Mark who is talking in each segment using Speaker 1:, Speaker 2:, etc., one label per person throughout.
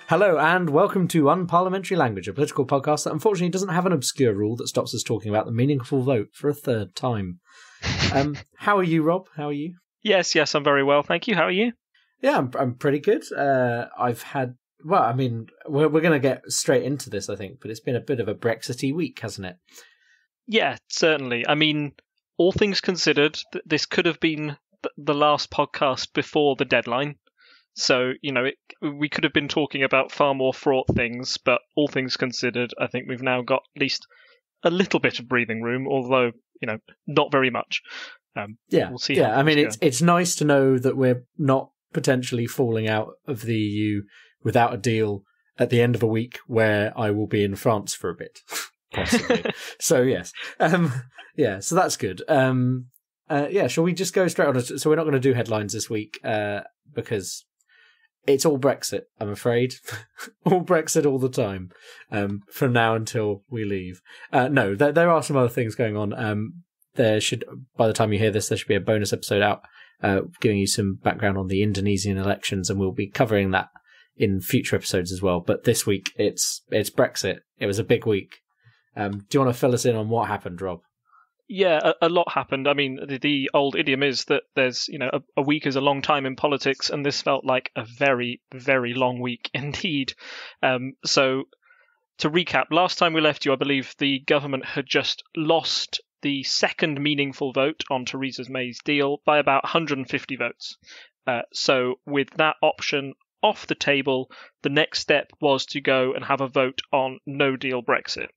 Speaker 1: Hello and welcome to Unparliamentary Language, a political podcast that unfortunately doesn't have an obscure rule that stops us talking about the meaningful vote for a third time. How are you, Rob? How are you?
Speaker 2: Yes, I'm very well, thank you. How are you?
Speaker 1: Yeah, I'm pretty good. I've had, well, I mean, we're going to get straight into this, I think, but it's been a bit of a Brexit-y week, hasn't it?
Speaker 2: Yeah, certainly. I mean, all things considered, this could have been the last podcast before the deadline. So, we could have been talking about far more fraught things, but all things considered, I think we've now got at least a little bit of breathing room, although, not very much. We'll see.
Speaker 1: I mean, it's nice to know that we're not potentially falling out of the EU without a deal at the end of a week where I will be in France for a bit, possibly. So, yes. So that's good. Shall we just go straight on? So we're not going to do headlines this week because it's all Brexit, I'm afraid. All Brexit all the time from now until we leave. No, there are some other things going on. There should, by the time you hear this, there should be a bonus episode out giving you some background on the Indonesian elections, and we'll be covering that in future episodes as well. But this week, it's Brexit. It was a big week. Do you want to fill us in on what happened, Rob?
Speaker 2: Yeah, a lot happened. I mean, the old idiom is that there's, a week is a long time in politics, and this felt like a very, very long week indeed. So, to recap, last time we left you, I believe the government had just lost the second meaningful vote on Theresa May's deal by about 150 votes. So, with that option off the table, the next step was to go and have a vote on no-deal Brexit.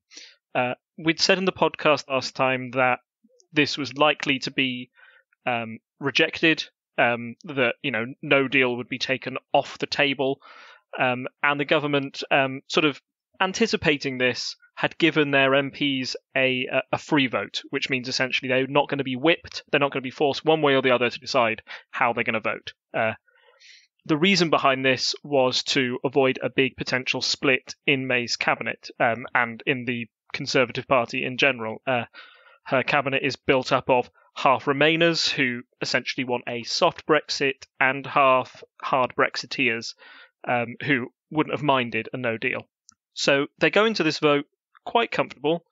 Speaker 2: We'd said in the podcast last time that this was likely to be rejected, that no deal would be taken off the table, and the government, sort of anticipating this, had given their MPs a free vote, which means essentially they're not going to be whipped, they're not going to be forced one way or the other to decide how they're going to vote. The reason behind this was to avoid a big potential split in May's cabinet and in the Conservative Party in general. Her cabinet is built up of half Remainers, who essentially want a soft Brexit, and half hard Brexiteers, who wouldn't have minded a no deal. So they go into this vote quite comfortable.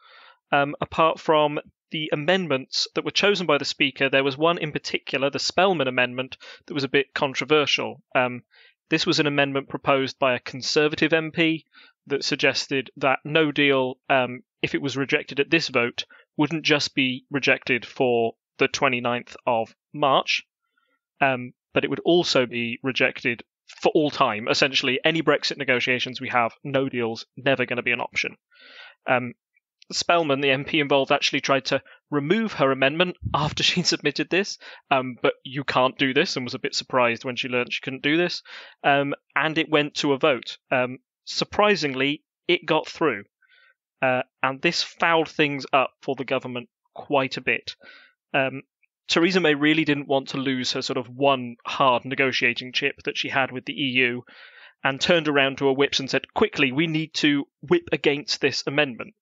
Speaker 2: Apart from the amendments that were chosen by the Speaker, there was one in particular, the Spellman Amendment, that was a bit controversial. This was an amendment proposed by a Conservative MP that suggested that no deal, if it was rejected at this vote, wouldn't just be rejected for the 29th of March, but it would also be rejected for all time. Essentially, any Brexit negotiations we have, no deal's never going to be an option. Spellman, the MP involved, actually tried to remove her amendment after she submitted this, but you can't do this, and was a bit surprised when she learned she couldn't do this, and it went to a vote. Surprisingly, it got through, and this fouled things up for the government quite a bit. Theresa May really didn't want to lose her sort of one hard negotiating chip that she had with the EU, and turned around to her whips and said, quickly, we need to whip against this amendment.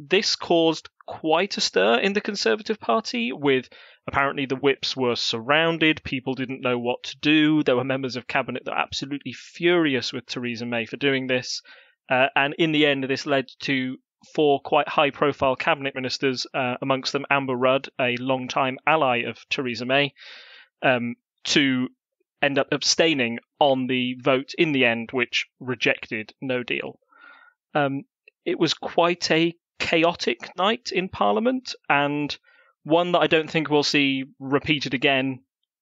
Speaker 2: This caused quite a stir in the Conservative Party, with apparently the whips were surrounded, people didn't know what to do, there were members of cabinet that were absolutely furious with Theresa May for doing this, and in the end this led to 4 quite high-profile cabinet ministers, amongst them Amber Rudd, a long-time ally of Theresa May, to end up abstaining on the vote in the end, which rejected no deal. It was quite a chaotic night in Parliament, and one that I don't think we'll see repeated again.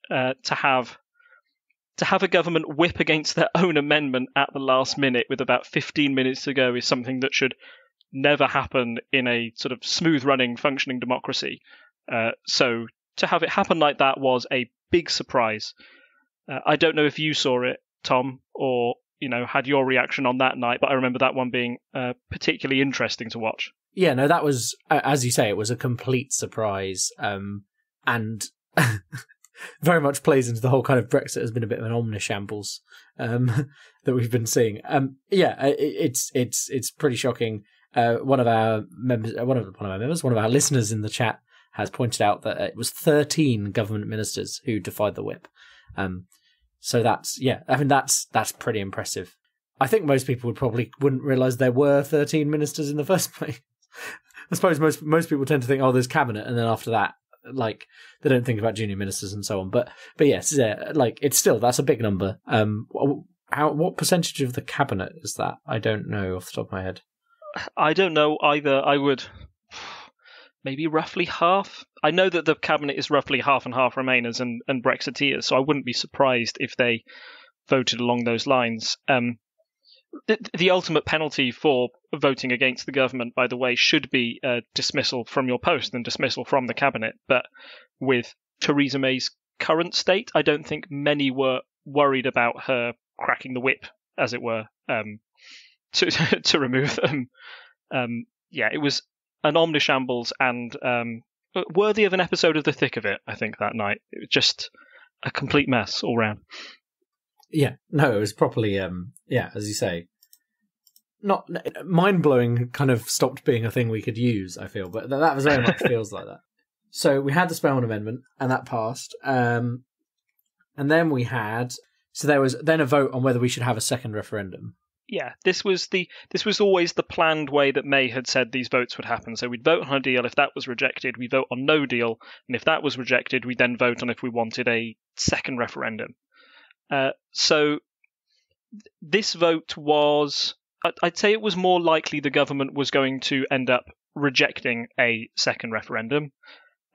Speaker 2: To have a government whip against their own amendment at the last minute with about 15 minutes to go is something that should never happen in a sort of smooth-running, functioning democracy. So to have it happen like that was a big surprise. I don't know if you saw it, Tom, or had your reaction on that night, but I remember that one being particularly interesting to watch.
Speaker 1: Yeah, no, that was, as you say, it was a complete surprise, and very much plays into the whole kind of Brexit has been a bit of an omnishambles that we've been seeing. It's pretty shocking. One of our listeners in the chat has pointed out that it was 13 government ministers who defied the whip. So that's pretty impressive. I think most people wouldn't realise there were 13 ministers in the first place. I suppose most people tend to think, oh, there's cabinet, and then after that, like, they don't think about junior ministers and so on. But yes, yeah, like, it's still, that's a big number. What percentage of the cabinet is that? I don't know off the top of my head.
Speaker 2: I don't know either. I would maybe roughly half. I know that the cabinet is roughly half and half Remainers and Brexiteers, so I wouldn't be surprised if they voted along those lines. The ultimate penalty for voting against the government, by the way, should be dismissal from your post and dismissal from the cabinet. But with Theresa May's current state, I don't think many were worried about her cracking the whip, as it were, to remove them. It was an omnishambles and worthy of an episode of The Thick of It, I think, that night. It was just a complete mess all round.
Speaker 1: Yeah, no, it was properly, as you say, not mind-blowing, kind of stopped being a thing we could use, I feel, but that was very much feels like that. So we had the Spellman Amendment, and that passed, and then we had, so there was then a vote on whether we should have a second referendum.
Speaker 2: Yeah, this was always the planned way that May had said these votes would happen. So we'd vote on a deal. If that was rejected, we vote on no deal, and if that was rejected, we then vote on if we wanted a second referendum. So this vote was, I'd say it was more likely the government was going to end up rejecting a second referendum.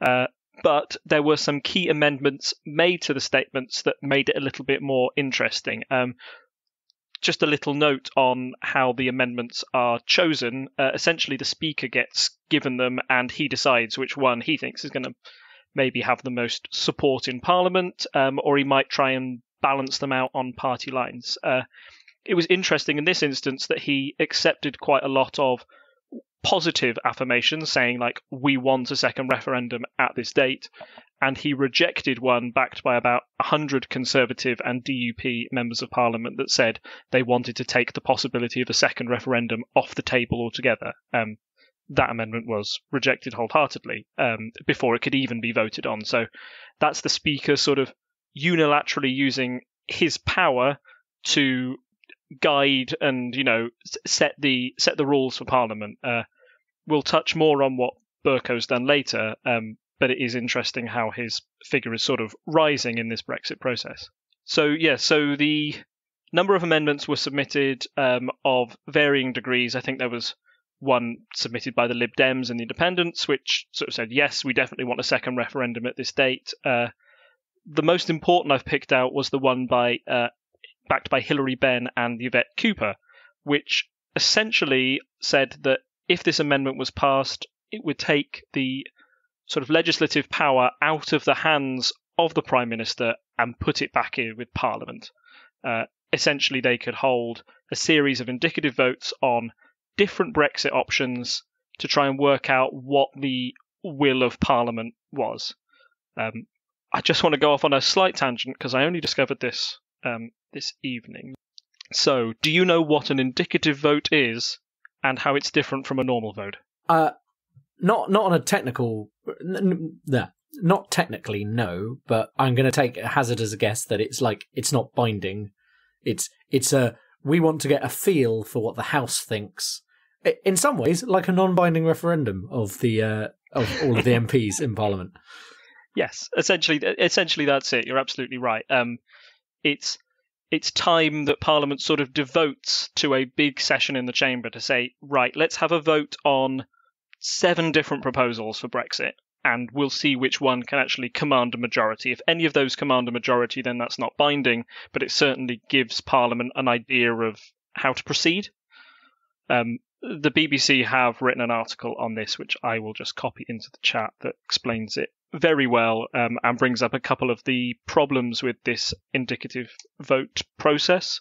Speaker 2: But there were some key amendments made to the statements that made it a little bit more interesting. Just a little note on how the amendments are chosen. Essentially, the Speaker gets given them and he decides which one he thinks is going to maybe have the most support in Parliament, or he might try and balance them out on party lines. It was interesting in this instance that he accepted quite a lot of positive affirmations, saying, like, we want a second referendum at this date, and he rejected one backed by about 100 Conservative and DUP members of Parliament that said they wanted to take the possibility of a second referendum off the table altogether. That amendment was rejected wholeheartedly before it could even be voted on. So that's the Speaker sort of unilaterally using his power to guide and, set the rules for Parliament. We'll touch more on what Bercow's done later, but it is interesting how his figure is sort of rising in this Brexit process. So the number of amendments were submitted of varying degrees. I think there was one submitted by the Lib Dems and the Independents, which sort of said, yes, we definitely want a second referendum at this date. The most important I've picked out was the one backed by Hilary Benn and Yvette Cooper, which essentially said that if this amendment was passed, it would take the sort of legislative power out of the hands of the Prime Minister and put it back in with Parliament. Essentially, they could hold a series of indicative votes on different Brexit options to try and work out what the will of Parliament was. I just want to go off on a slight tangent because I only discovered this this evening. So, do you know what an indicative vote is and how it's different from a normal vote?
Speaker 1: Not on a technical, not technically, no. But I'm going to take a hazard as a guess that it's not binding. It's we want to get a feel for what the House thinks. In some ways, like a non-binding referendum of the of all of the MPs in Parliament.
Speaker 2: Yes, essentially that's it. You're absolutely right. It's time that Parliament sort of devotes to a big session in the chamber to say, right, let's have a vote on 7 different proposals for Brexit, and we'll see which one can actually command a majority. If any of those command a majority, then that's not binding, but it certainly gives Parliament an idea of how to proceed. The BBC have written an article on this, which I will just copy into the chat, that explains it very well and brings up a couple of the problems with this indicative vote process.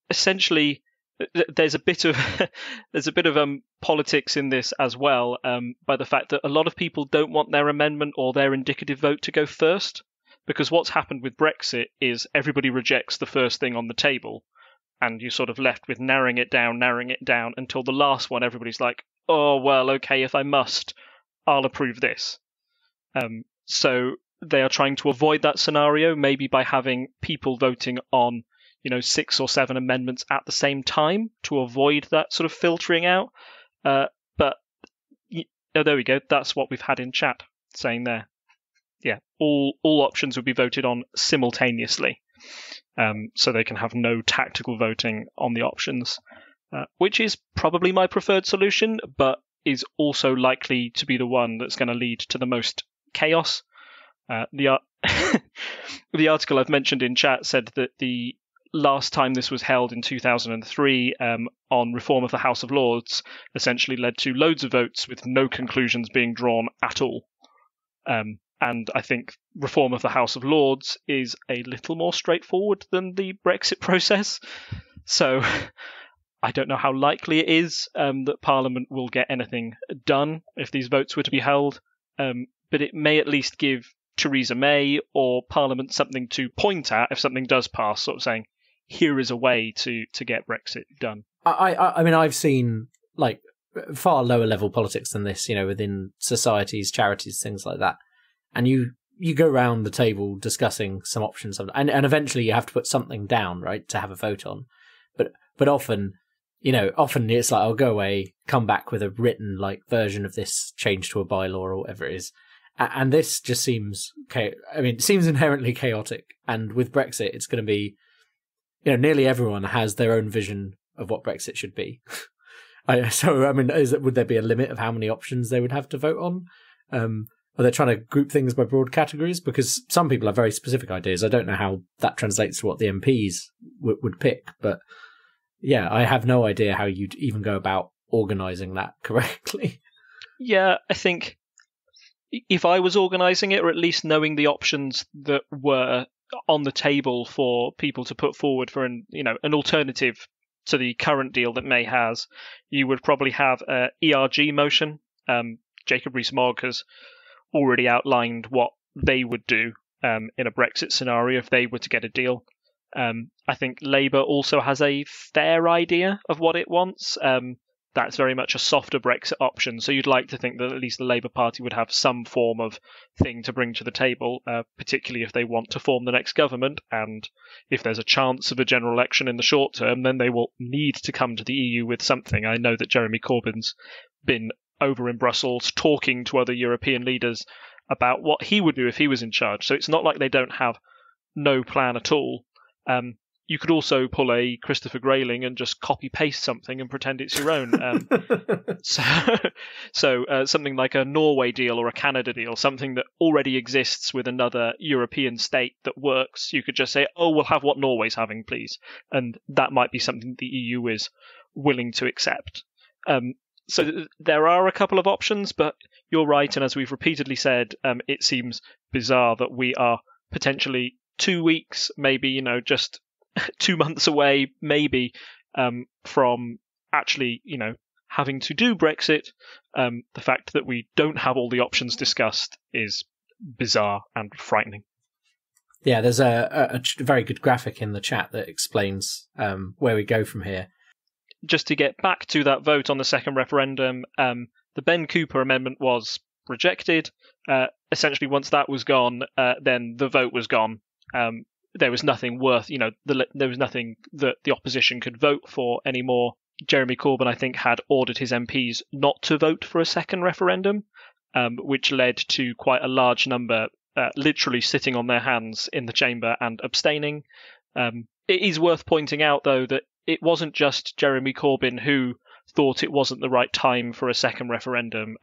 Speaker 2: Essentially, there's a bit of politics in this as well, by the fact that a lot of people don't want their amendment or their indicative vote to go first, because what's happened with Brexit is everybody rejects the first thing on the table, and you're sort of left with narrowing it down until the last one. Everybody's like, oh, well, okay, if I must, I'll approve this. So they are trying to avoid that scenario, maybe by having people voting on, 6 or 7 amendments at the same time to avoid that sort of filtering out. But there we go. That's what we've had in chat saying there. Yeah, all options would be voted on simultaneously, so they can have no tactical voting on the options, which is probably my preferred solution, but is also likely to be the one that's going to lead to the most chaos. The article I've mentioned in chat said that the last time this was held in 2003 on reform of the House of Lords essentially led to loads of votes with no conclusions being drawn at all. And I think reform of the House of Lords is a little more straightforward than the Brexit process. So I don't know how likely it is that Parliament will get anything done if these votes were to be held. But it may at least give Theresa May or Parliament something to point at if something does pass, sort of saying, here is a way to get Brexit done.
Speaker 1: I mean, I've seen like far lower level politics than this, within societies, charities, things like that. And you go around the table discussing some options, and eventually you have to put something down, right, to have a vote on. But often it's like, I'll go away, come back with a written version of this change to a bylaw or whatever it is. And this just seems it seems inherently chaotic. And with Brexit, it's going to be, nearly everyone has their own vision of what Brexit should be. Would there be a limit of how many options they would have to vote on? Are they trying to group things by broad categories? Because some people have very specific ideas. I don't know how that translates to what the MPs would pick. But yeah, I have no idea how you'd even go about organising that correctly.
Speaker 2: Yeah, I think if I was organising it, or at least knowing the options that were on the table for people to put forward for an alternative to the current deal that May has, you would probably have a ERG motion. Jacob Rees-Mogg has already outlined what they would do in a Brexit scenario if they were to get a deal. I think Labour also has a fair idea of what it wants. That's very much a softer Brexit option, so you'd like to think that at least the Labour Party would have some form of thing to bring to the table, particularly if they want to form the next government, and if there's a chance of a general election in the short term, then they will need to come to the EU with something. I know that Jeremy Corbyn's been over in Brussels talking to other European leaders about what he would do if he was in charge. So it's not like they don't have no plan at all. You could also pull a Christopher Grayling and just copy-paste something and pretend it's your own. So something like a Norway deal or a Canada deal, something that already exists with another European state that works. You could just say, we'll have what Norway's having, please. And that might be something the EU is willing to accept. So there are a couple of options, but you're right. And as we've repeatedly said, it seems bizarre that we are potentially 2 weeks, maybe, just 2 months away, maybe, from actually, having to do Brexit. The fact that we don't have all the options discussed is bizarre and frightening.
Speaker 1: Yeah, there's a very good graphic in the chat that explains where we go from here.
Speaker 2: Just to get back to that vote on the second referendum, the Ben Cooper amendment was rejected. Essentially, once that was gone, then the vote was gone. There was nothing worth, there was nothing that the opposition could vote for anymore. Jeremy Corbyn, I think, had ordered his MPs not to vote for a second referendum, which led to quite a large number literally sitting on their hands in the chamber and abstaining. It is worth pointing out, though, that it wasn't just Jeremy Corbyn who thought it wasn't the right time for a second referendum.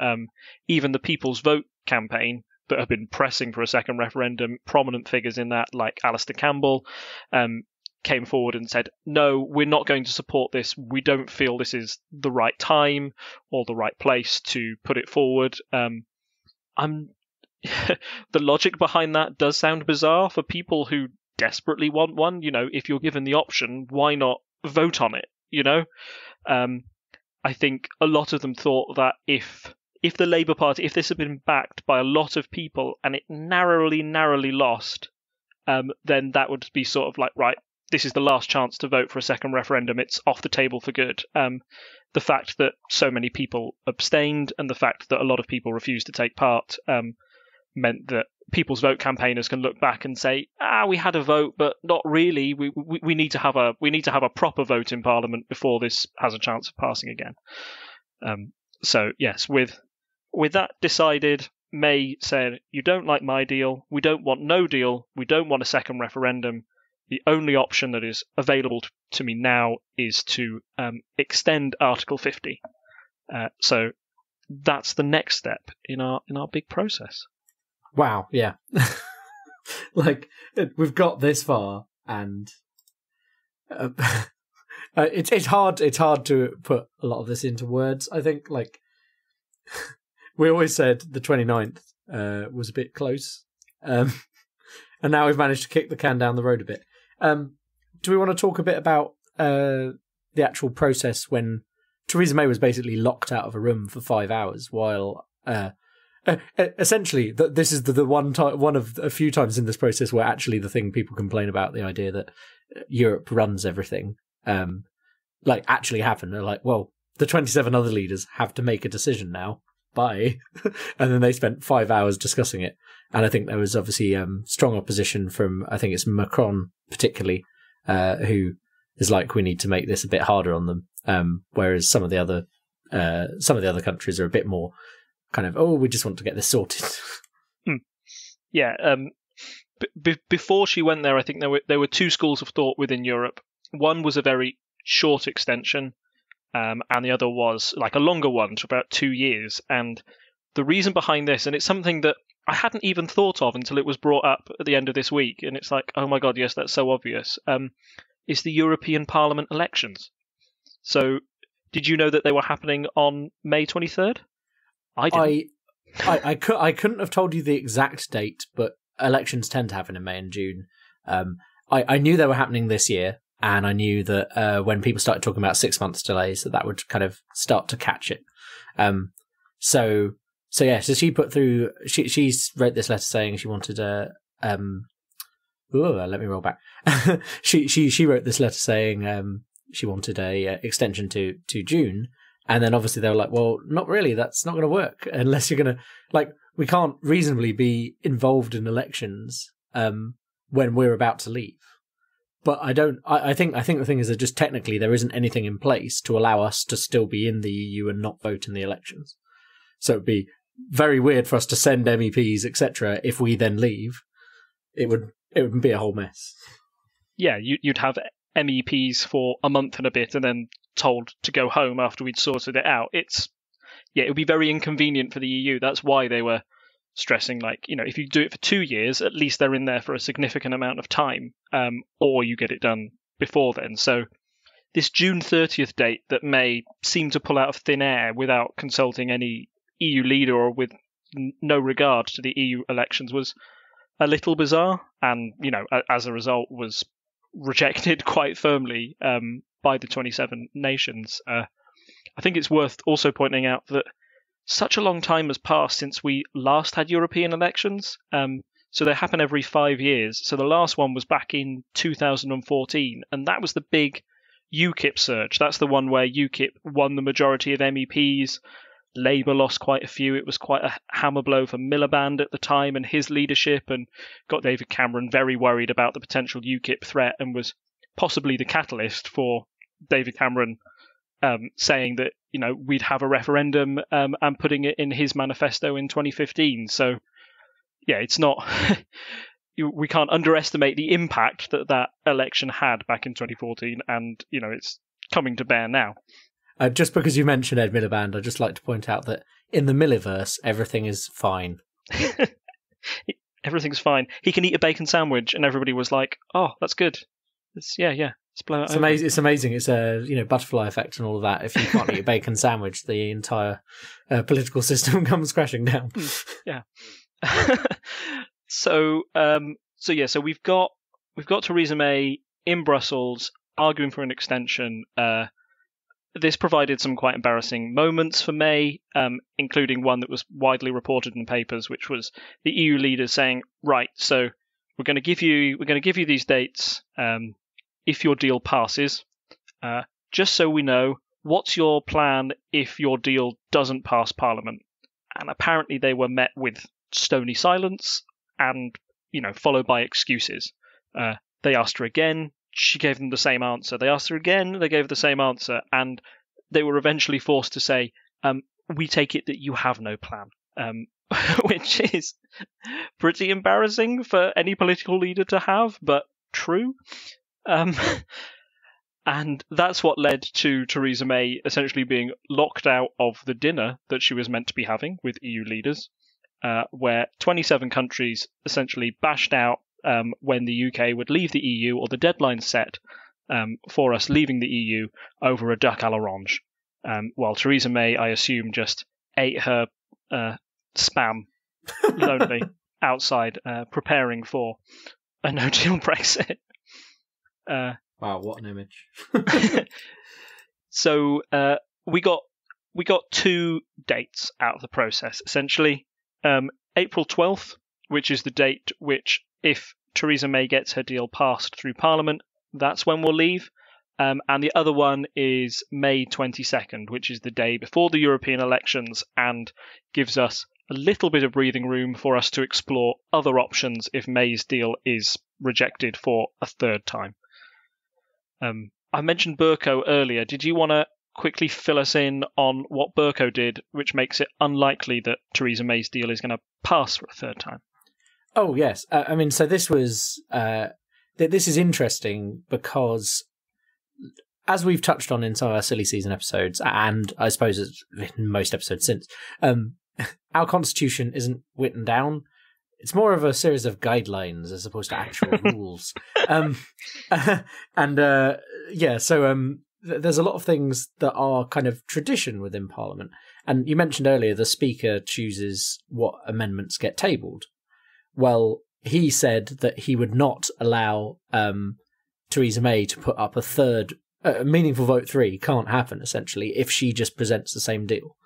Speaker 2: Even the People's Vote campaign that have been pressing for a second referendum, prominent figures in that, like Alistair Campbell, came forward and said, no, we're not going to support this. We don't feel this is the right time or the right place to put it forward. The logic behind that does sound bizarre for people who desperately want one. If you're given the option, why not vote on it? I think a lot of them thought that if the Labour Party, if this had been backed by a lot of people and it narrowly lost, then that would be sort of like, right, this is the last chance to vote for a second referendum. It's off the table for good. The fact that so many people abstained and the fact that a lot of people refused to take part meant that People's Vote campaigners can look back and say, we had a vote, but not really. We need to have a proper vote in Parliament before this has a chance of passing again. So yes, with that decided, May said, "You don't like my deal. We don't want no deal. We don't want a second referendum. The only option that is available to me now is to extend Article 50." So that's the next step in our big process.
Speaker 1: Wow, yeah. Like, we've got this far, and it's hard to put a lot of this into words, I think. Like, we always said the 29th was a bit close, and now we've managed to kick the can down the road a bit. Do we want to talk a bit about the actual process when Theresa May was basically locked out of a room for 5 hours while... essentially, this is the one of a few times in this process where actually the thing people complain about, the idea that Europe runs everything, actually happened. They're like, well, the 27 other leaders have to make a decision now. Bye. And then they spent 5 hours discussing it. And I think there was obviously strong opposition from, I think it's Macron particularly, who is like, we need to make this a bit harder on them. Whereas some of the other countries are a bit more kind of, we just want to get this sorted.
Speaker 2: Yeah. Before she went there, I think there were two schools of thought within Europe. One was a very short extension, and the other was like a longer one, to about 2 years. And the reason behind this, and it's something that I hadn't even thought of until it was brought up at the end of this week, and it's like, oh my God, yes, that's so obvious, is the European Parliament elections. So did you know that they were happening on May 23rd? I didn't.
Speaker 1: I couldn't have told you the exact date, but elections tend to happen in May and June. I knew they were happening this year, and I knew that when people started talking about 6 months delays, that would kind of start to catch it. So she put through. She wrote this letter saying she wanted a. Let me roll back. she wrote this letter saying she wanted a extension to June. And then obviously they were like, well, not really. That's not going to work unless you're going to, we can't reasonably be involved in elections when we're about to leave. But I think the thing is that just technically there isn't anything in place to allow us to still be in the EU and not vote in the elections. So it'd be very weird for us to send MEPs, etc. if we then leave. It would be a whole mess.
Speaker 2: Yeah, you'd have MEPs for a month and a bit and then told to go home after we'd sorted it out. It would be very inconvenient for the EU. That's why they were stressing, if you do it for 2 years, at least they're in there for a significant amount of time, or you get it done before then. So this June 30th date that May seemed to pull out of thin air without consulting any EU leader or with no regard to the EU elections was a little bizarre, and as a result was rejected quite firmly by the 27 nations. I think it's worth also pointing out that such a long time has passed since we last had European elections. So they happen every 5 years. So the last one was back in 2014, and that was the big UKIP surge. That's the one where UKIP won the majority of MEPs. Labour lost quite a few. It was quite a hammer blow for Miliband at the time and his leadership, and got David Cameron very worried about the potential UKIP threat, and was possibly the catalyst for David Cameron saying that we'd have a referendum and putting it in his manifesto in 2015. So yeah, it's not we can't underestimate the impact that election had back in 2014, and it's coming to bear now.
Speaker 1: Just because you mentioned Ed Miliband, I'd just like to point out that in the Milliverse, everything is fine.
Speaker 2: Everything's fine. He can eat a bacon sandwich, and everybody was like, "Oh, that's good." Let's blow it over.
Speaker 1: Amazing. It's amazing. It's a butterfly effect and all of that. If you can't eat a bacon sandwich, the entire political system comes crashing down.
Speaker 2: Yeah. So we've got Theresa May in Brussels arguing for an extension. This provided some quite embarrassing moments for May, including one that was widely reported in papers, which was the EU leaders saying, "Right, so we're going to give you these dates if your deal passes. Just so we know, what's your plan if your deal doesn't pass Parliament?" And apparently they were met with stony silence. and, followed by excuses. They asked her again, she gave them the same answer. They asked her again, they gave the same answer, and they were eventually forced to say, we take it that you have no plan, which is pretty embarrassing for any political leader to have, but true. And that's what led to Theresa May essentially being locked out of the dinner that she was meant to be having with EU leaders, where 27 countries essentially bashed out when the UK would leave the EU, or the deadline set for us leaving the EU, over a duck à l'orange. While Theresa May, I assume, just ate her spam lonely outside, preparing for a no-deal Brexit.
Speaker 1: Wow, what an image.
Speaker 2: So we got 2 dates out of the process, essentially. April 12th, which is the date which, if Theresa May gets her deal passed through Parliament, that's when we'll leave. And the other one is May 22nd, which is the day before the European elections, and gives us a little bit of breathing room for us to explore other options if May's deal is rejected for a third time. I mentioned Bercow earlier. Did you want to quickly fill us in on what Bercow did, which makes it unlikely that Theresa May's deal is going to pass for a third time?
Speaker 1: Oh, yes. So this was... this is interesting because, as we've touched on in some of our silly season episodes, and I suppose in most episodes since, our constitution isn't written down. It's more of a series of guidelines as opposed to actual rules. There's a lot of things that are kind of tradition within Parliament. And you mentioned earlier the Speaker chooses what amendments get tabled. Well, he said that he would not allow Theresa May to put up a third, meaningful vote 3 can't happen, essentially, if she just presents the same deal.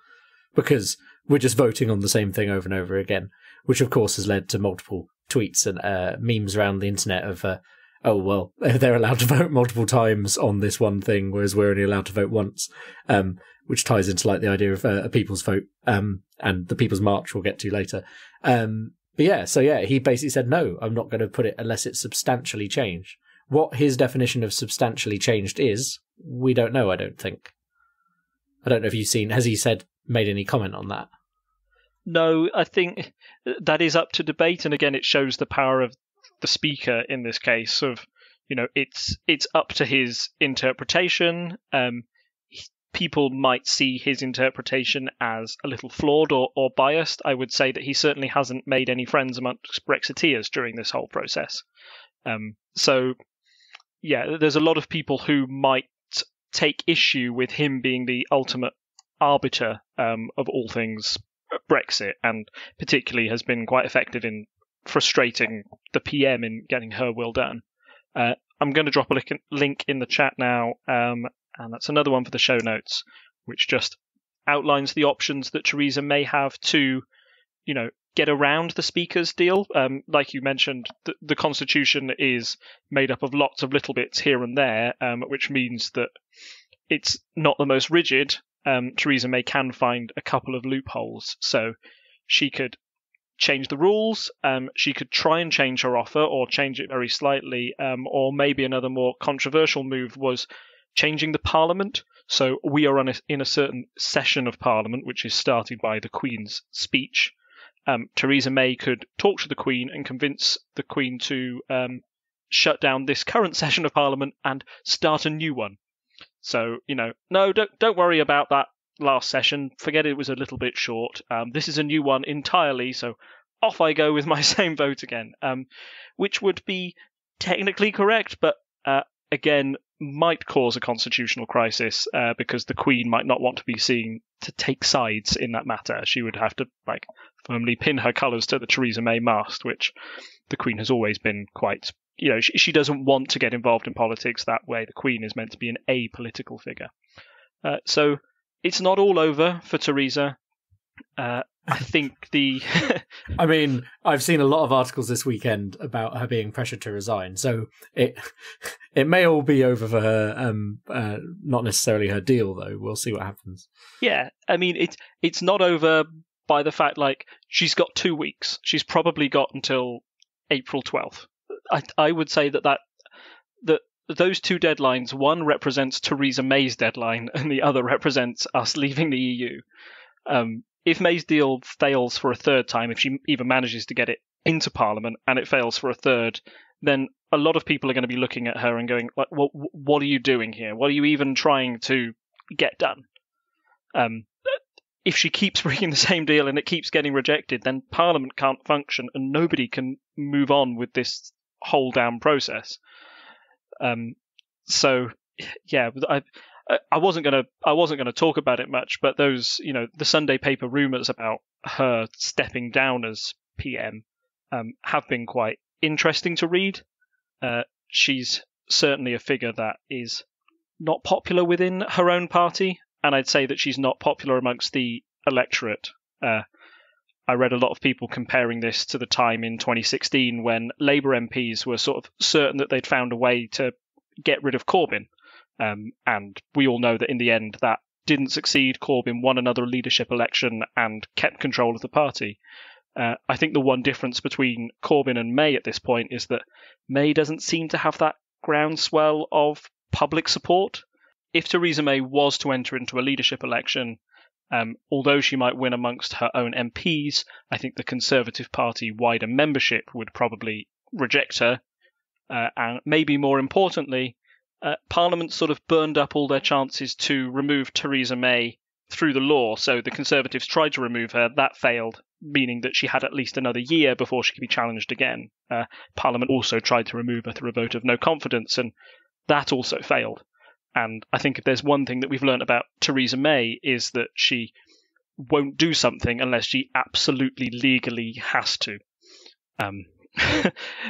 Speaker 1: Because we're just voting on the same thing over and over again, which of course has led to multiple tweets and memes around the internet of, they're allowed to vote multiple times on this one thing, whereas we're only allowed to vote once, which ties into like the idea of a people's vote, and the People's March we'll get to later. He basically said, no, I'm not going to put it unless it's substantially changed. What his definition of substantially changed is, we don't know, I don't think. I don't know if you've seen, has he made any comment on that?
Speaker 2: No, I think that is up to debate, and again, it shows the power of the Speaker in this case. Of, it's up to his interpretation. People might see his interpretation as a little flawed or biased. I would say that he certainly hasn't made any friends amongst Brexiteers during this whole process. There's a lot of people who might take issue with him being the ultimate arbiter of all things Brexit, and particularly has been quite effective in frustrating the PM in getting her will done. I'm going to drop a link in the chat now, and that's another one for the show notes, which just outlines the options that Theresa May have to, get around the Speaker's deal. Like you mentioned, the Constitution is made up of lots of little bits here and there, which means that it's not the most rigid. Theresa May can find a couple of loopholes. So she could change the rules, she could try and change her offer or change it very slightly, or maybe another more controversial move was changing the Parliament. So we are in a certain session of Parliament, which is started by the Queen's speech. Theresa May could talk to the Queen and convince the Queen to shut down this current session of Parliament and start a new one. So, no, don't worry about that last session. Forget it was a little bit short. This is a new one entirely, so off I go with my same vote again, which would be technically correct, but again, might cause a constitutional crisis because the Queen might not want to be seen to take sides in that matter. She would have to firmly pin her colours to the Theresa May mast, which the Queen has always been quite... she doesn't want to get involved in politics that way. The Queen is meant to be an apolitical figure. So it's not all over for Theresa. I think the...
Speaker 1: I mean, I've seen a lot of articles this weekend about her being pressured to resign, so it may all be over for her, not necessarily her deal, though. We'll see what happens.
Speaker 2: Yeah, I mean, it's not over by the fact, like, she's got 2 weeks. She's probably got until April 12th. I would say that those two deadlines, one represents Theresa May's deadline and the other represents us leaving the EU. If May's deal fails for a third time, if she even manages to get it into Parliament and it fails for a third, then a lot of people are going to be looking at her and going, well, what are you doing here? What are you even trying to get done? If she keeps bringing the same deal and it keeps getting rejected, then Parliament can't function and nobody can move on with this whole damn process. So, yeah, I wasn't gonna talk about it much, but those, the Sunday paper rumours about her stepping down as PM have been quite interesting to read. She's certainly a figure that is not popular within her own party, and I'd say that she's not popular amongst the electorate. I read a lot of people comparing this to the time in 2016 when Labour MPs were sort of certain that they'd found a way to get rid of Corbyn. And we all know that in the end that didn't succeed. Corbyn won another leadership election and kept control of the party. I think the one difference between Corbyn and May at this point is that May doesn't seem to have that groundswell of public support. If Theresa May was to enter into a leadership election, although she might win amongst her own MPs, I think the Conservative Party wider membership would probably reject her. And maybe more importantly, Parliament sort of burned up all their chances to remove Theresa May through the law. So the Conservatives tried to remove her. That failed, meaning that she had at least another year before she could be challenged again. Parliament also tried to remove her through a vote of no confidence, and that also failed. And I think if there's one thing that we've learned about Theresa May is that she won't do something unless she absolutely legally has to.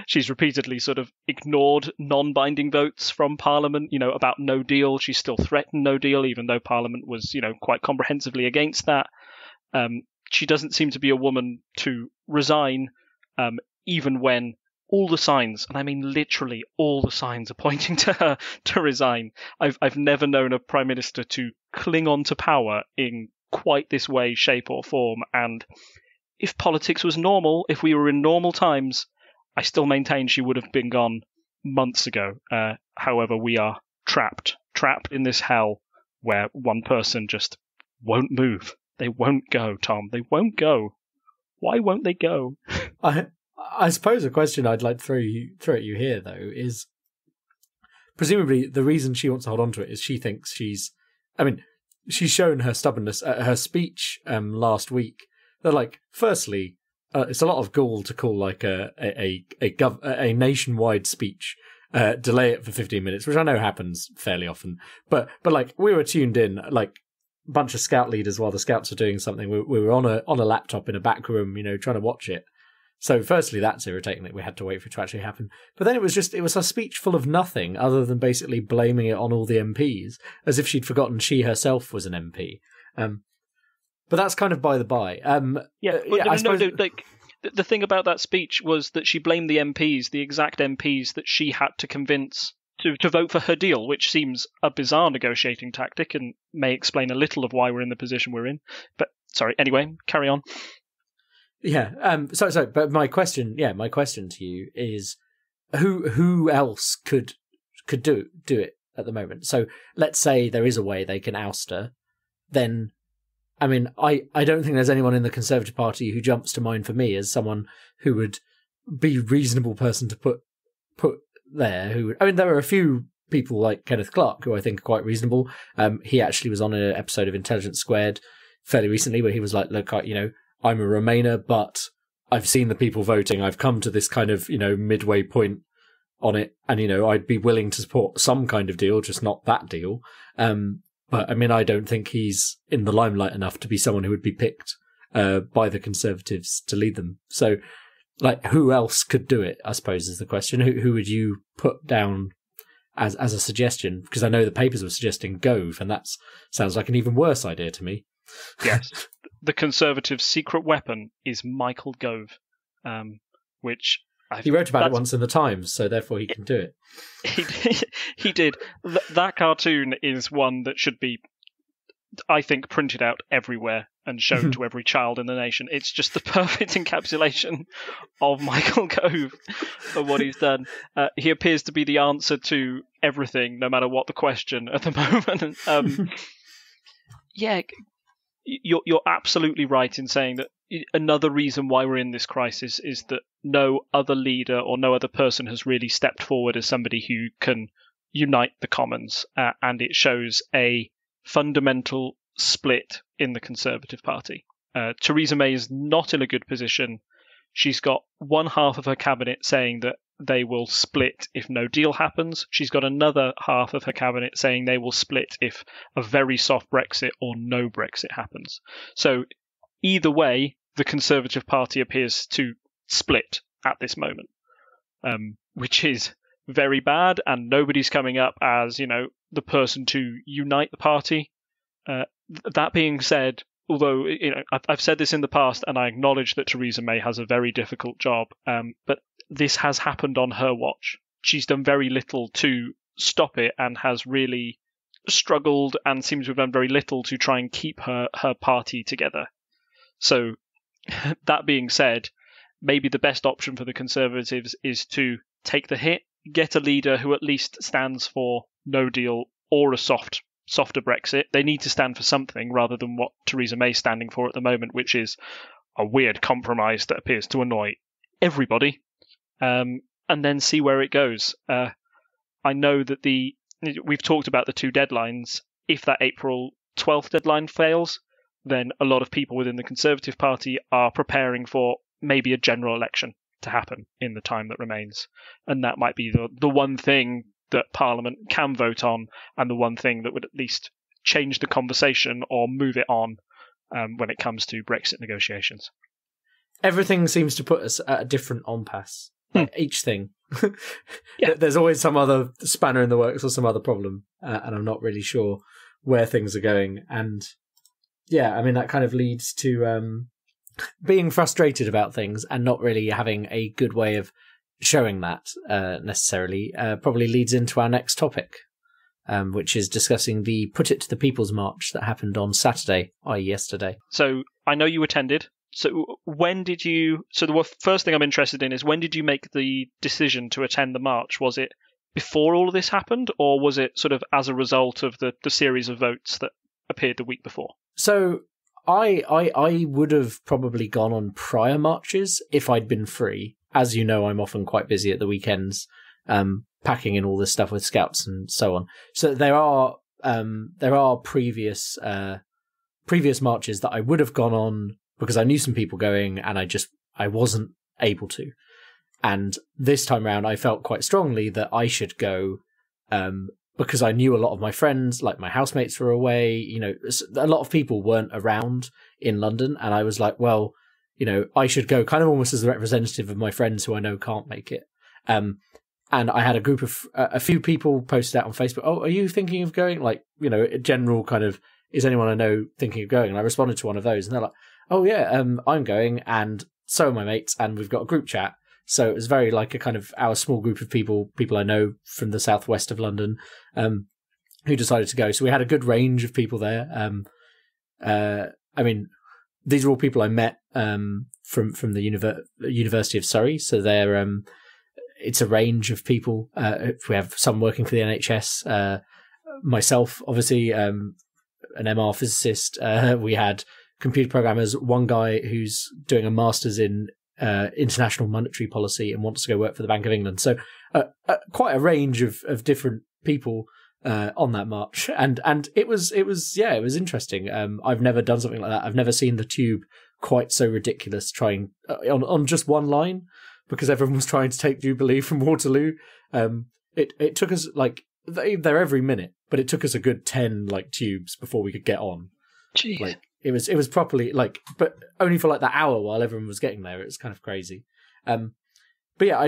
Speaker 2: She's repeatedly sort of ignored non-binding votes from Parliament, about no deal. She still threatened no deal, even though Parliament was, quite comprehensively against that. She doesn't seem to be a woman to resign, even when all the signs, and I mean literally all the signs, are pointing to her to resign. I've never known a Prime Minister to cling on to power in quite this way, shape or form. And if politics was normal, if we were in normal times, I still maintain she would have been gone months ago. However, we are trapped in this hell where one person just won't move. They won't go, Tom. They won't go. Why won't they go?
Speaker 1: I suppose a question I'd like to throw at you here, though, is presumably the reason she wants to hold on to it is she thinks she's shown her stubbornness at her speech last week. That, firstly, it's a lot of gall to call a nationwide speech, delay it for 15 minutes, which I know happens fairly often. But we were tuned in, a bunch of scout leaders while the scouts were doing something. We were on a laptop in a back room, trying to watch it. So firstly, that's irritating that we had to wait for it to actually happen. But then it was a speech full of nothing other than basically blaming it on all the MPs, as if she'd forgotten she herself was an MP. But that's kind of by the by.
Speaker 2: The thing about that speech was that she blamed the MPs, the exact MPs that she had to convince to vote for her deal, which seems a bizarre negotiating tactic and may explain a little of why we're in the position we're in. But sorry, anyway, carry on.
Speaker 1: Yeah. But my question to you is, who else could do it at the moment? So let's say there is a way they can oust her, then. I don't think there's anyone in the Conservative Party who jumps to mind for me as someone who would be a reasonable person to put there. There are a few people like Kenneth Clarke who I think are quite reasonable. He actually was on an episode of Intelligence Squared fairly recently where he was like, look, I'm a Remainer, but I've seen the people voting. I've come to this kind of, midway point on it. And, I'd be willing to support some kind of deal, just not that deal. But, I don't think he's in the limelight enough to be someone who would be picked by the Conservatives to lead them. So, who else could do it, I suppose, is the question. Who would you put down as a suggestion? Because I know the papers were suggesting Gove, and that sounds like an even worse idea to me.
Speaker 2: Yes. The Conservatives' secret weapon is Michael Gove, which...
Speaker 1: He wrote about it once in the Times, so therefore he can do
Speaker 2: it. He did. That cartoon is one that should be, I think, printed out everywhere. and shown to every child in the nation. It's just the perfect encapsulation of Michael Gove of what he's done. He appears to be the answer to everything, no matter what the question at the moment. Yeah, you're absolutely right in saying that another reason why we're in this crisis is that no other leader or no other person has really stepped forward as somebody who can unite the Commons, and it shows a fundamental split in the Conservative Party. Theresa May is not in a good position. She's got one half of her cabinet saying that they will split if no deal happens. She's got another half of her cabinet saying they will split if a very soft Brexit or no Brexit happens. So either way, the Conservative Party appears to split at this moment, which is very bad, and nobody's coming up as, the person to unite the party. That being said, although I've said this in the past, and I acknowledge that Theresa May has a very difficult job, but this has happened on her watch. She's done very little to stop it and has really struggled and seems to have done very little to try and keep her party together. So that being said, maybe the best option for the Conservatives is to take the hit, get a leader who at least stands for no deal or a softer Brexit. They need to stand for something rather than what Theresa May's standing for at the moment, which is a weird compromise that appears to annoy everybody, and then see where it goes. I know that we've talked about the two deadlines. If that April 12th deadline fails, then a lot of people within the Conservative Party are preparing for maybe a general election to happen in the time that remains. And that might be the one thing that Parliament can vote on, and the one thing that would at least change the conversation or move it on when it comes to Brexit negotiations.
Speaker 1: Everything seems to put us at a different impasse. Each thing.
Speaker 2: Yeah.
Speaker 1: There's always some other spanner in the works or some other problem, and I'm not really sure where things are going. And yeah, I mean, that kind of leads to being frustrated about things and not really having a good way of showing that necessarily. Probably leads into our next topic, which is discussing the Put It to the People's March that happened on Saturday, i.e. yesterday.
Speaker 2: So I know you attended. So when did you... So the first thing I'm interested in is, when did you make the decision to attend the march? Was it before all of this happened, or was it sort of as a result of the series of votes that appeared the week before?
Speaker 1: So I would have probably gone on prior marches if I'd been free. As you know, I'm often quite busy at the weekends, packing in all this stuff with scouts and so on. So there are previous marches that I would have gone on because I knew some people going, and I wasn't able to. And this time around, I felt quite strongly that I should go, because I knew a lot of my friends, like my housemates, were away. A lot of people weren't around in London, and I was like, well, I should go, kind of almost as a representative of my friends who I know can't make it. And I had a few people posted out on Facebook, oh, are you thinking of going? Like, a general kind of, is anyone I know thinking of going? And I responded to one of those, and they're like, oh yeah, I'm going, and so are my mates, and we've got a group chat. So it was very like a kind of our small group of people I know from the southwest of London, who decided to go. So we had a good range of people there. I mean, these are all people I met from the University of Surrey. So they're it's a range of people. We have some working for the NHS. Myself, obviously, an MR physicist. We had computer programmers. One guy who's doing a master's in international monetary policy and wants to go work for the Bank of England. So quite a range of different people on that march, and it was interesting. I've never done something like that. I've never seen the tube quite so ridiculous, trying on just one line, because everyone was trying to take Jubilee from Waterloo. It took us they're every minute, but it took us a good 10 tubes before we could get on.
Speaker 2: Jeez.
Speaker 1: It was properly but only for that hour while everyone was getting there. It was kind of crazy. But yeah,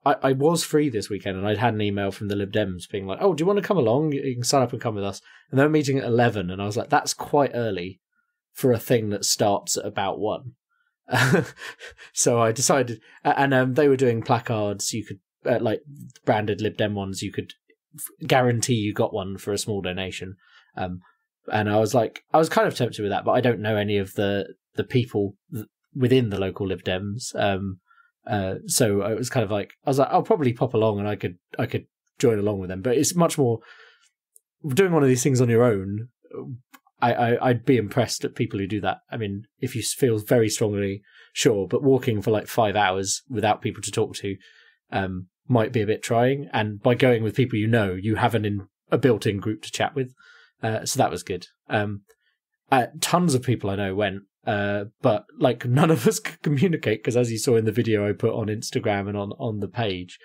Speaker 1: I was free this weekend, and I'd had an email from the Lib Dems being like, oh, do you want to come along? You can sign up and come with us. And they were meeting at 11, and I was like, that's quite early for a thing that starts at about 1. So I decided, and they were doing placards. You could, branded Lib Dem ones, you could guarantee you got one for a small donation. And I was kind of tempted with that, but I don't know any of the people within the local Lib Dems. So it was kind of like, I was like, I'll probably pop along and I could join along with them. But it's much more doing one of these things on your own. I'd be impressed at people who do that. I mean, if you feel very strongly, sure, but walking for like 5 hours without people to talk to might be a bit trying. And by going with people you have a built-in group to chat with. So that was good. Tons of people I know went, but like none of us could communicate because, as you saw in the video I put on Instagram and on the page,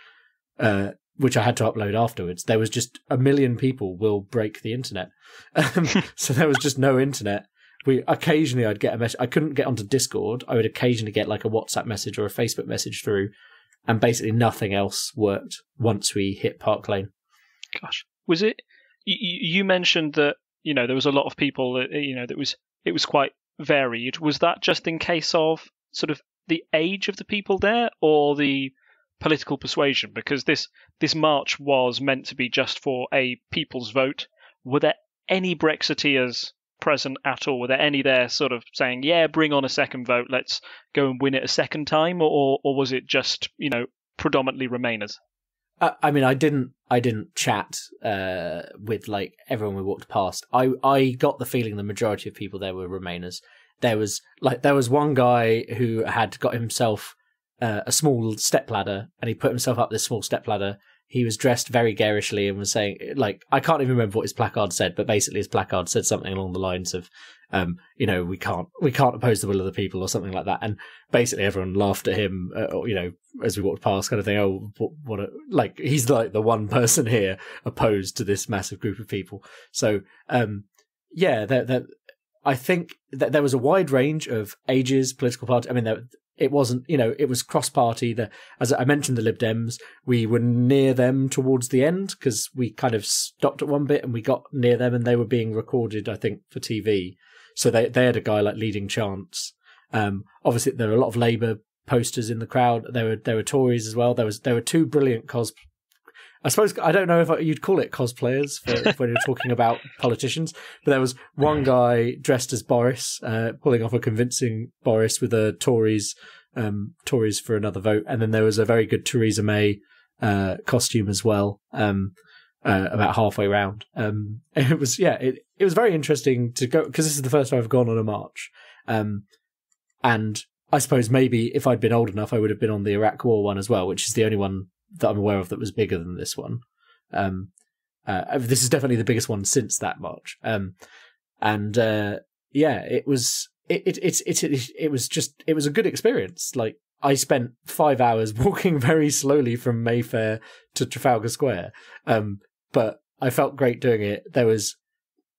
Speaker 1: which I had to upload afterwards, there was just 1 million people will break the internet. So there was just no internet. Occasionally I'd get a message. I couldn't get onto Discord. I would occasionally get like a WhatsApp message or a Facebook message through, and basically nothing else worked once we hit Park Lane.
Speaker 2: Gosh, was it? You mentioned that there was a lot of people that it was quite varied. Was that just in case of sort of the age of the people there, or the political persuasion? Because this march was meant to be just for a people's vote. Were there any Brexiteers present at all? Were there any there sort of saying, yeah, bring on a second vote, let's go and win it a second time, or was it just predominantly Remainers?
Speaker 1: I mean, I didn't chat with like everyone we walked past. I got the feeling the majority of people there were Remainers. There was one guy who had got himself a small stepladder, and he put himself up this small stepladder. He was dressed very garishly and was saying, like, I can't even remember what his placard said, but basically his placard said something along the lines of, we can't oppose the will of the people, or something like that. And basically everyone laughed at him, as we walked past, kind of thing. Oh, he's like the one person here opposed to this massive group of people. So, I think that there was a wide range of ages, political parties. I mean, it wasn't, it was cross-party. As I mentioned, the Lib Dems, we were near them towards the end because we kind of stopped at one bit and we got near them, and they were being recorded, I think, for TV. So they had a guy like leading chants. Obviously, there were a lot of Labour posters in the crowd. There were Tories as well. There were two brilliant I suppose, I don't know if you'd call it cosplayers when you're talking about politicians, but there was one guy dressed as Boris, pulling off a convincing Boris with a Tories for another vote. And then there was a very good Theresa May costume as well, about halfway round. It was very interesting to go, because this is the first time I've gone on a march. And I suppose maybe if I'd been old enough, I would have been on the Iraq War one as well, which is the only one that I'm aware of that was bigger than this one. This is definitely the biggest one since that march. It was a good experience. Like, I spent 5 hours walking very slowly from Mayfair to Trafalgar Square, but I felt great doing it. There was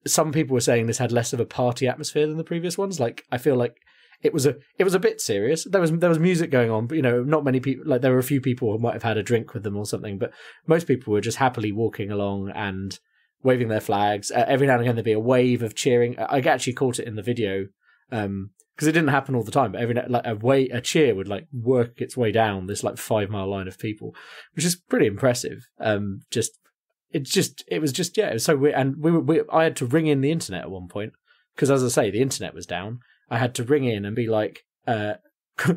Speaker 1: some people were saying this had less of a party atmosphere than the previous ones. Like, I feel like it was a bit serious. There was music going on, but not many people. Like, there were a few people who might have had a drink with them or something, but most people were just happily walking along and waving their flags. Every now and again there'd be a wave of cheering. I actually caught it in the video because it didn't happen all the time. But every a cheer would like work its way down this like 5 mile line of people, which is pretty impressive. It was so weird. And I had to ring in the internet at one point because, as I say, the internet was down. I had to ring in and be like,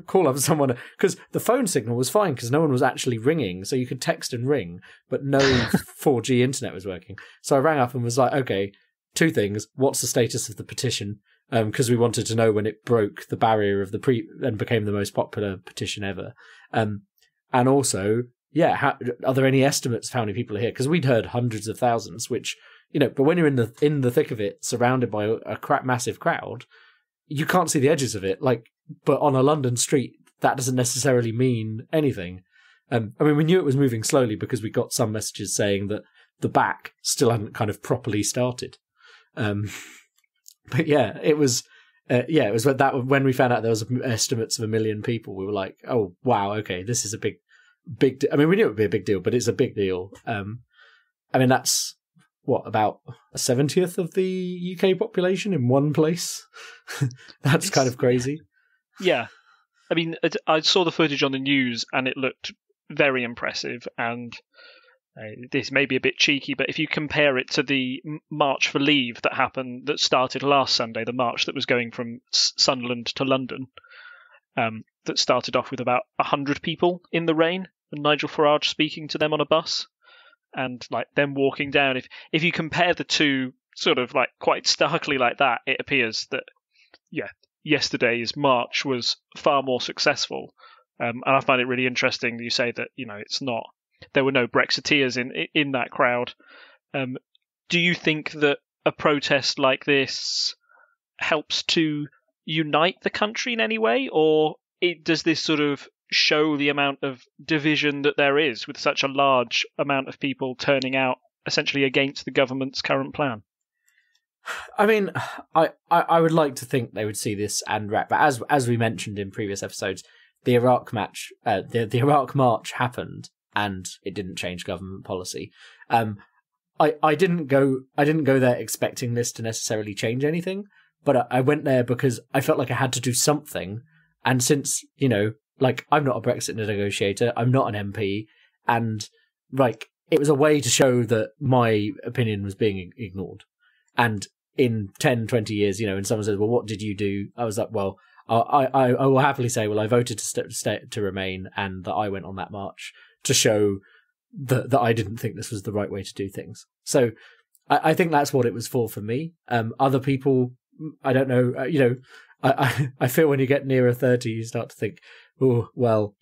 Speaker 1: call up someone, because the phone signal was fine because no one was actually ringing. So you could text and ring, but no 4G internet was working. So I rang up and was like, okay, 2 things. What's the status of the petition? Because we wanted to know when it broke the barrier of and became the most popular petition ever. And also, are there any estimates of how many people are here? Because we'd heard hundreds of thousands, which, but when you're in the thick of it, surrounded by a massive crowd, you can't see the edges of it. But on a London street, that doesn't necessarily mean anything. I mean, we knew it was moving slowly because we got some messages saying that the back still hadn't kind of properly started. But yeah, it was that when we found out there was estimates of 1 million people, we were like, oh wow, okay, this is a big. I mean, we knew it would be a big deal, but it's a big deal. I mean, that's about a 70th of the UK population in one place. It's kind of crazy.
Speaker 2: Yeah, I mean, I saw the footage on the news and it looked very impressive, and this may be a bit cheeky, but if you compare it to the March for Leave that started last Sunday, the march that was going from Sunderland to London, that started off with about 100 people in the rain, and Nigel Farage speaking to them on a bus, and like them walking down. If you compare the two, sort of like quite starkly like that, it appears that yesterday's march was far more successful. And I find it really interesting that you say that it's not. There were no Brexiteers in that crowd. Do you think that a protest like this helps to unite the country in any way, or does this sort of show the amount of division that there is with such a large amount of people turning out essentially against the government's current plan?
Speaker 1: I mean, I would like to think they would see this and react, but as we mentioned in previous episodes, the Iraq Iraq March happened, and it didn't change government policy. I didn't go there expecting this to necessarily change anything, but I went there because I felt like I had to do something. And since, like, I'm not a Brexit negotiator, I'm not an MP, and like it was a way to show that my opinion was being ignored. And in 10, 20 years, and someone says, well, what did you do? I was like, well, I will happily say, well, I voted to remain, and that I went on that march to show that I didn't think this was the right way to do things. So I think that's what it was for me. Other people, I don't know, I feel when you get nearer 30, you start to think, oh, well,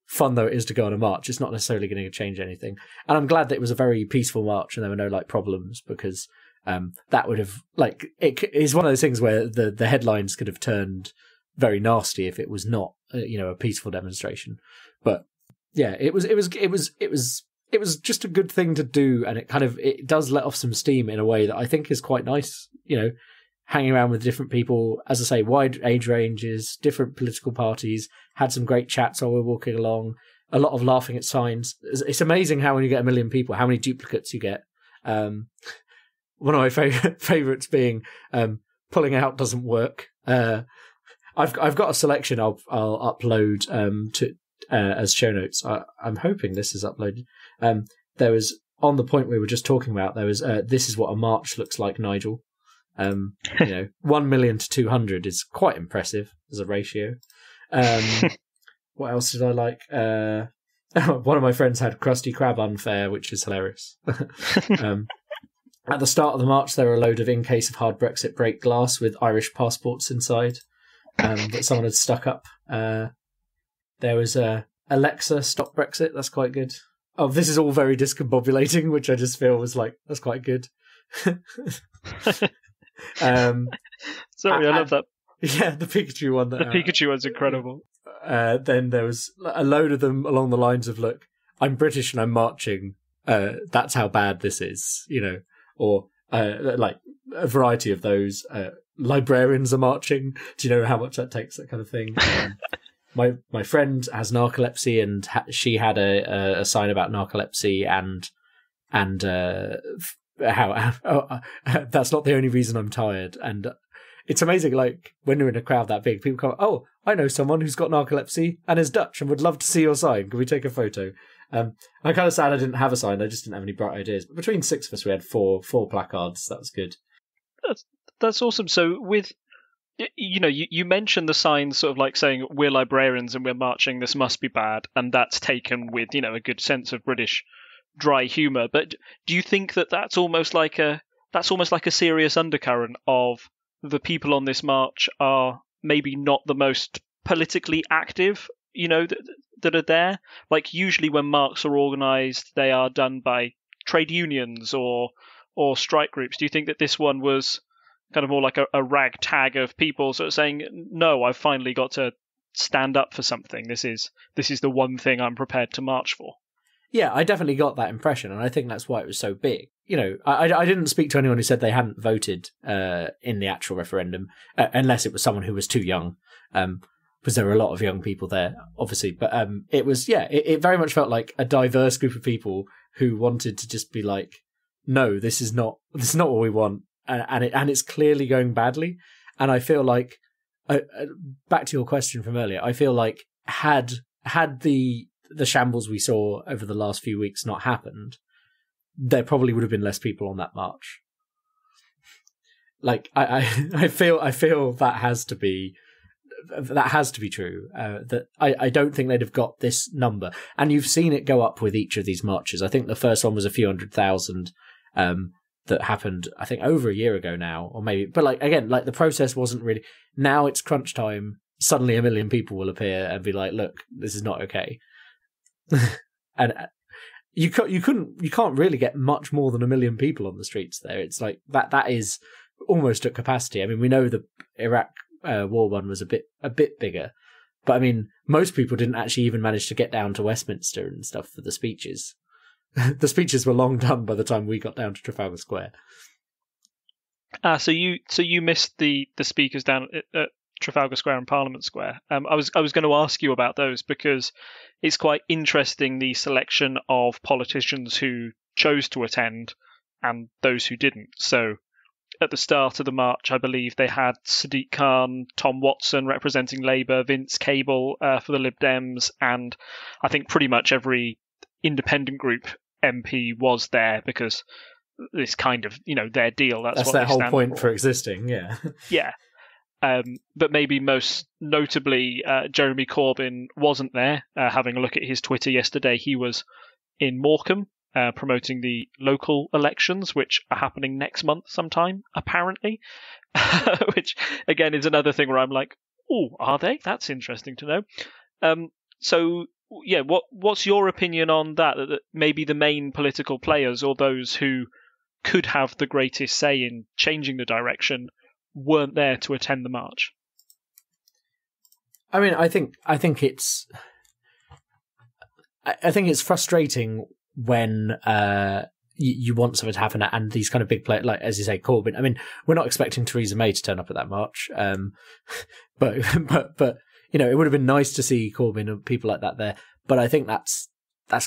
Speaker 1: fun though it is to go on a march, it's not necessarily going to change anything. And I'm glad that it was a very peaceful march and there were no problems, because that would have it is one of those things where the headlines could have turned very nasty if it was not a peaceful demonstration. But yeah, it was just a good thing to do, and it does let off some steam in a way that I think is quite nice. Hanging around with different people, as I say, wide age ranges, different political parties, had some great chats while we were walking along, a lot of laughing at signs. It's amazing how when you get 1 million people, how many duplicates you get. One of my favourites being pulling out doesn't work. I've got a selection I'll upload to as show notes. I'm hoping this is uploaded. There was, on the point we were just talking about, there was this is what a march looks like, Nigel. 1 million to 200 is quite impressive as a ratio. What else did I like? One of my friends had Krusty Krab unfair, which is hilarious. At the start of the march, there were a load of in case of hard Brexit break glass with Irish passports inside that someone had stuck up. There was Alexa, stop Brexit. That's quite good. Oh, this is all very discombobulating, which I just feel was that's quite good.
Speaker 2: Sorry, I love that.
Speaker 1: Yeah, the Pikachu one.
Speaker 2: The Pikachu one's incredible.
Speaker 1: Then there was a load of them along the lines of, look, I'm British and I'm marching. That's how bad this is, or a variety of those. Librarians are marching. Do you know how much that takes? That kind of thing. My friend has narcolepsy, and she had a sign about narcolepsy, and how that's not the only reason I'm tired. And it's amazing, when you're in a crowd that big, people come, oh, I know someone who's got narcolepsy and is Dutch and would love to see your sign. Can we take a photo? I'm kind of sad I didn't have a sign. I just didn't have any bright ideas. But between six of us, we had four placards. That was good.
Speaker 2: That's awesome. So with, you mentioned the signs sort of saying we're librarians and we're marching, this must be bad. And that's taken with, a good sense of British dry humour. But do you think that that's almost like a serious undercurrent of the people on this march are maybe not the most politically active, that are there? Usually when marches are organised, they are done by trade unions or strike groups. Do you think that this one was kind of more like a ragtag of people sort of saying, no, I've finally got to stand up for something. This is the one thing I'm prepared to march for?
Speaker 1: Yeah, I definitely got that impression, and I think that's why it was so big. I didn't speak to anyone who said they hadn't voted in the actual referendum, unless it was someone who was too young, because there were a lot of young people there, obviously. But it was, it very much felt like a diverse group of people who wanted to just be like, no, this is not what we want, and it's clearly going badly. And I feel like, back to your question from earlier, I feel like had the shambles we saw over the last few weeks not happened, there probably would have been less people on that march. Like I feel that has to be true. That I don't think they'd have got this number, and you've seen it go up with each of these marches. I think the first one was a few 100,000 that happened, I think, over a year ago now, or maybe. But like again, like the process wasn't really. Now it's crunch time. Suddenly, 1 million people will appear and be like, "Look, this is not okay," and you can't really get much more than 1 million people on the streets there. It's like that is almost at capacity. I mean, we know the Iraq war one was a bit bigger, but I mean, most people didn't actually even manage to get down to Westminster and stuff for the speeches. The speeches were long done by the time we got down to Trafalgar Square.
Speaker 2: So you missed the speakers down at Trafalgar Square and Parliament Square. I was going to ask you about those because it's quite interesting, the selection of politicians who chose to attend and those who didn't. So at the start of the march, I believe they had Sadiq Khan, Tom Watson representing Labour, Vince Cable for the Lib Dems, and I think pretty much every independent group MP was there because this kind of, their deal. That's what
Speaker 1: their whole point
Speaker 2: for
Speaker 1: existing, yeah.
Speaker 2: Yeah. But maybe most notably, Jeremy Corbyn wasn't there. Having a look at his Twitter yesterday, he was in Morecambe promoting the local elections, which are happening next month sometime, apparently. Which, again, is another thing where I'm like, oh, are they? That's interesting to know. So, yeah, what's your opinion on that? That maybe the main political players or those who could have the greatest say in changing the direction weren't there to attend the march?
Speaker 1: I mean, I think it's frustrating when you want something to happen and these kind of big players, like as you say, Corbyn. I mean, we're not expecting Theresa May to turn up at that march, but it would have been nice to see Corbyn and people like that there. But I think that's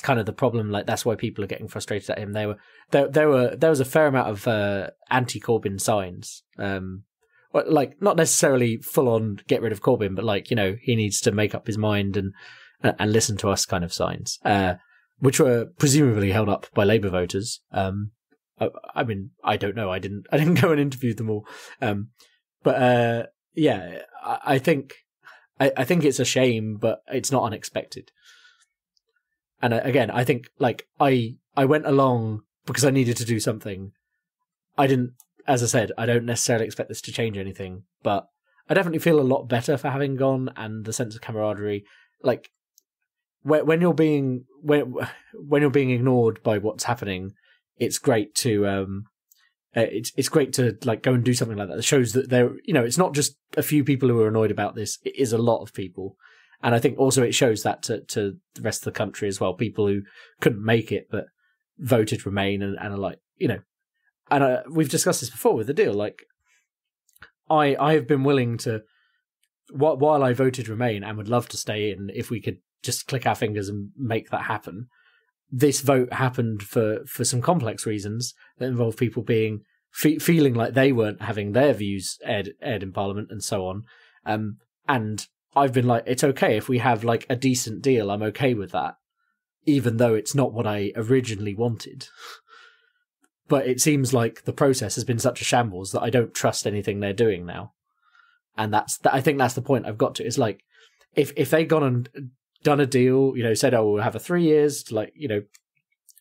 Speaker 1: kind of the problem. Like that's why people are getting frustrated at him. There was a fair amount of anti-Corbyn signs. Like not necessarily full on get rid of Corbyn, but like, he needs to make up his mind and listen to us kind of signs, which were presumably held up by Labour voters. I mean, I don't know. I didn't go and interview them all. But I think it's a shame, but it's not unexpected. And again, I think like I went along because I needed to do something. As I said, I don't necessarily expect this to change anything, but I definitely feel a lot better for having gone, and the sense of camaraderie. Like when you're being ignored by what's happening, it's great to it's great to like go and do something like that. It shows that it's not just a few people who are annoyed about this; it is a lot of people, and I think also it shows that to the rest of the country as well. People who couldn't make it but voted Remain and are like, and we've discussed this before with the deal. Like, I have been willing to, while I voted Remain and would love to stay in, if we could just click our fingers and make that happen. This vote happened for some complex reasons that involve people being feeling like they weren't having their views aired in Parliament and so on. And I've been like, it's okay if we have like a decent deal. I'm okay with that, even though it's not what I originally wanted. But it seems like the process has been such a shambles that I don't trust anything they're doing now. And I think that's the point I've got to. Is like, if they'd gone and done a deal, said, oh, we'll have a 3 years to like,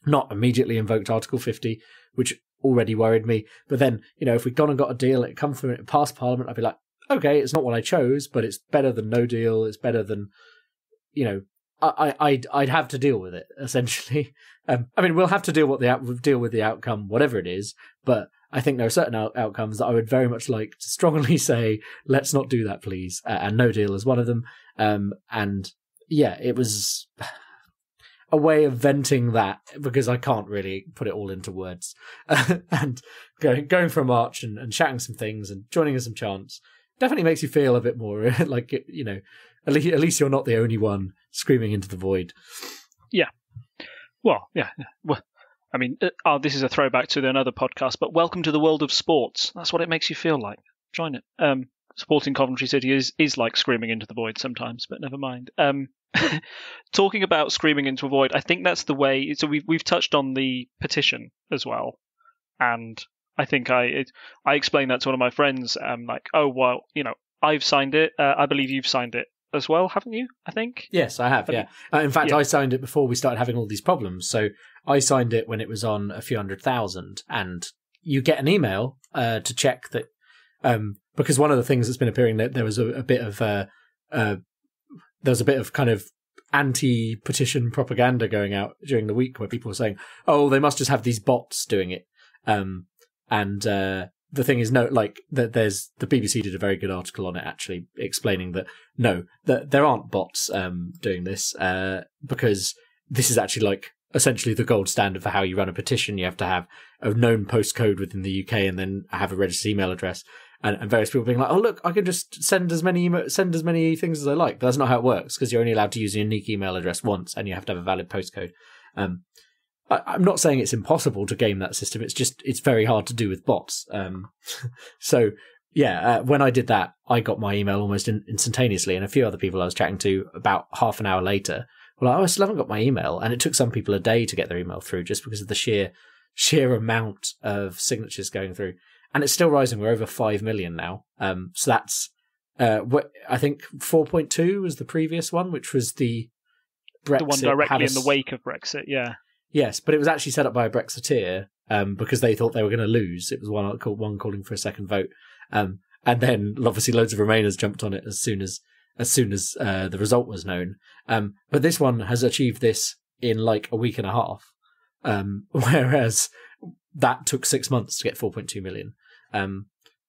Speaker 1: not immediately invoked Article 50, which already worried me. But then, if we'd gone and got a deal, it come through and it passed Parliament, I'd be like, okay, it's not what I chose, but it's better than no deal. It's better than, I'd have to deal with it, essentially. I mean, we'll have to deal with the outcome, whatever it is. But I think there are certain outcomes that I would very much like to strongly say, let's not do that, please. And no deal is one of them. And yeah, it was a way of venting that because I can't really put it all into words. And going for a march and shouting some things and joining in some chants definitely makes you feel a bit more like, at least you're not the only one screaming into the void. Yeah.
Speaker 2: Well, yeah. Well, I mean, this is a throwback to another podcast, but welcome to the world of sports. That's what it makes you feel like. Join it. Supporting Coventry City is like screaming into the void sometimes, but never mind. talking about screaming into a void, I think that's the way. So we've touched on the petition as well, and I think I explained that to one of my friends. Like, oh well, I've signed it. I believe you've signed it as well, haven't you? I think.
Speaker 1: Yes, I have. Yeah. In fact, I signed it before we started having all these problems. So I signed it when it was on a few 100,000, and you get an email to check that. Because one of the things that's been appearing, that there was a bit of kind of anti-petition propaganda going out during the week where people were saying, "Oh, they must just have these bots doing it." The thing is, there's the BBC did a very good article on it actually explaining that that there aren't bots doing this because this is actually essentially the gold standard for how you run a petition. You have to have a known postcode within the UK and then have a registered email address. And various people being like, "Oh, look, I can just send as many things as I like." But that's not how it works, because you're only allowed to use a unique email address once, and you have to have a valid postcode. I'm not saying it's impossible to game that system. It's very hard to do with bots. So yeah, when I did that, I got my email almost instantaneously, and a few other people I was chatting to about half an hour later were like, "Oh, I still haven't got my email," and it took some people a day to get their email through just because of the sheer amount of signatures going through. And it's still rising. We're over 5 million now. So that's, I think 4.2 was the previous one, which was the Brexit.
Speaker 2: The one directly in the wake of Brexit, yeah.
Speaker 1: Yes, but it was actually set up by a Brexiteer because they thought they were going to lose. It was one calling for a second vote. And then obviously loads of Remainers jumped on it as soon as the result was known. But this one has achieved this in a week and a half, whereas that took 6 months to get 4.2 million.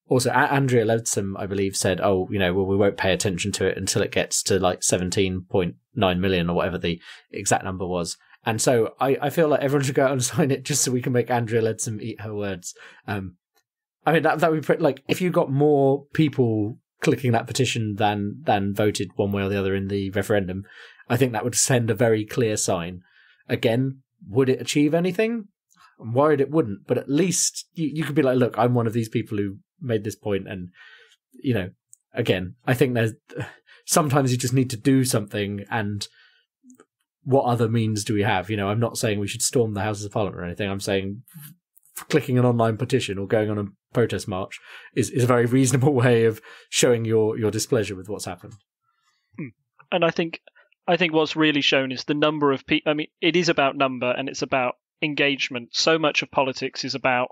Speaker 1: Also, Andrea Leadsom, I believe, said, "Oh, we won't pay attention to it until it gets to 17.9 million or whatever the exact number was." And so I feel like everyone should go out and sign it just so we can make Andrea Leadsom eat her words. I mean, that would be pretty, if you got more people clicking that petition than voted one way or the other in the referendum, I think that would send a very clear sign. Again, would it achieve anything? I'm worried it wouldn't, but at least you could be like, "Look, I'm one of these people who made this point," and again, I think there's sometimes you just need to do something, and what other means do we have? I'm not saying we should storm the Houses of Parliament or anything. I'm saying clicking an online petition or going on a protest march is a very reasonable way of showing your displeasure with what's happened.
Speaker 2: And I think what's really shown is the number of people. I mean, it is about number and it's about engagement. So much of politics is about,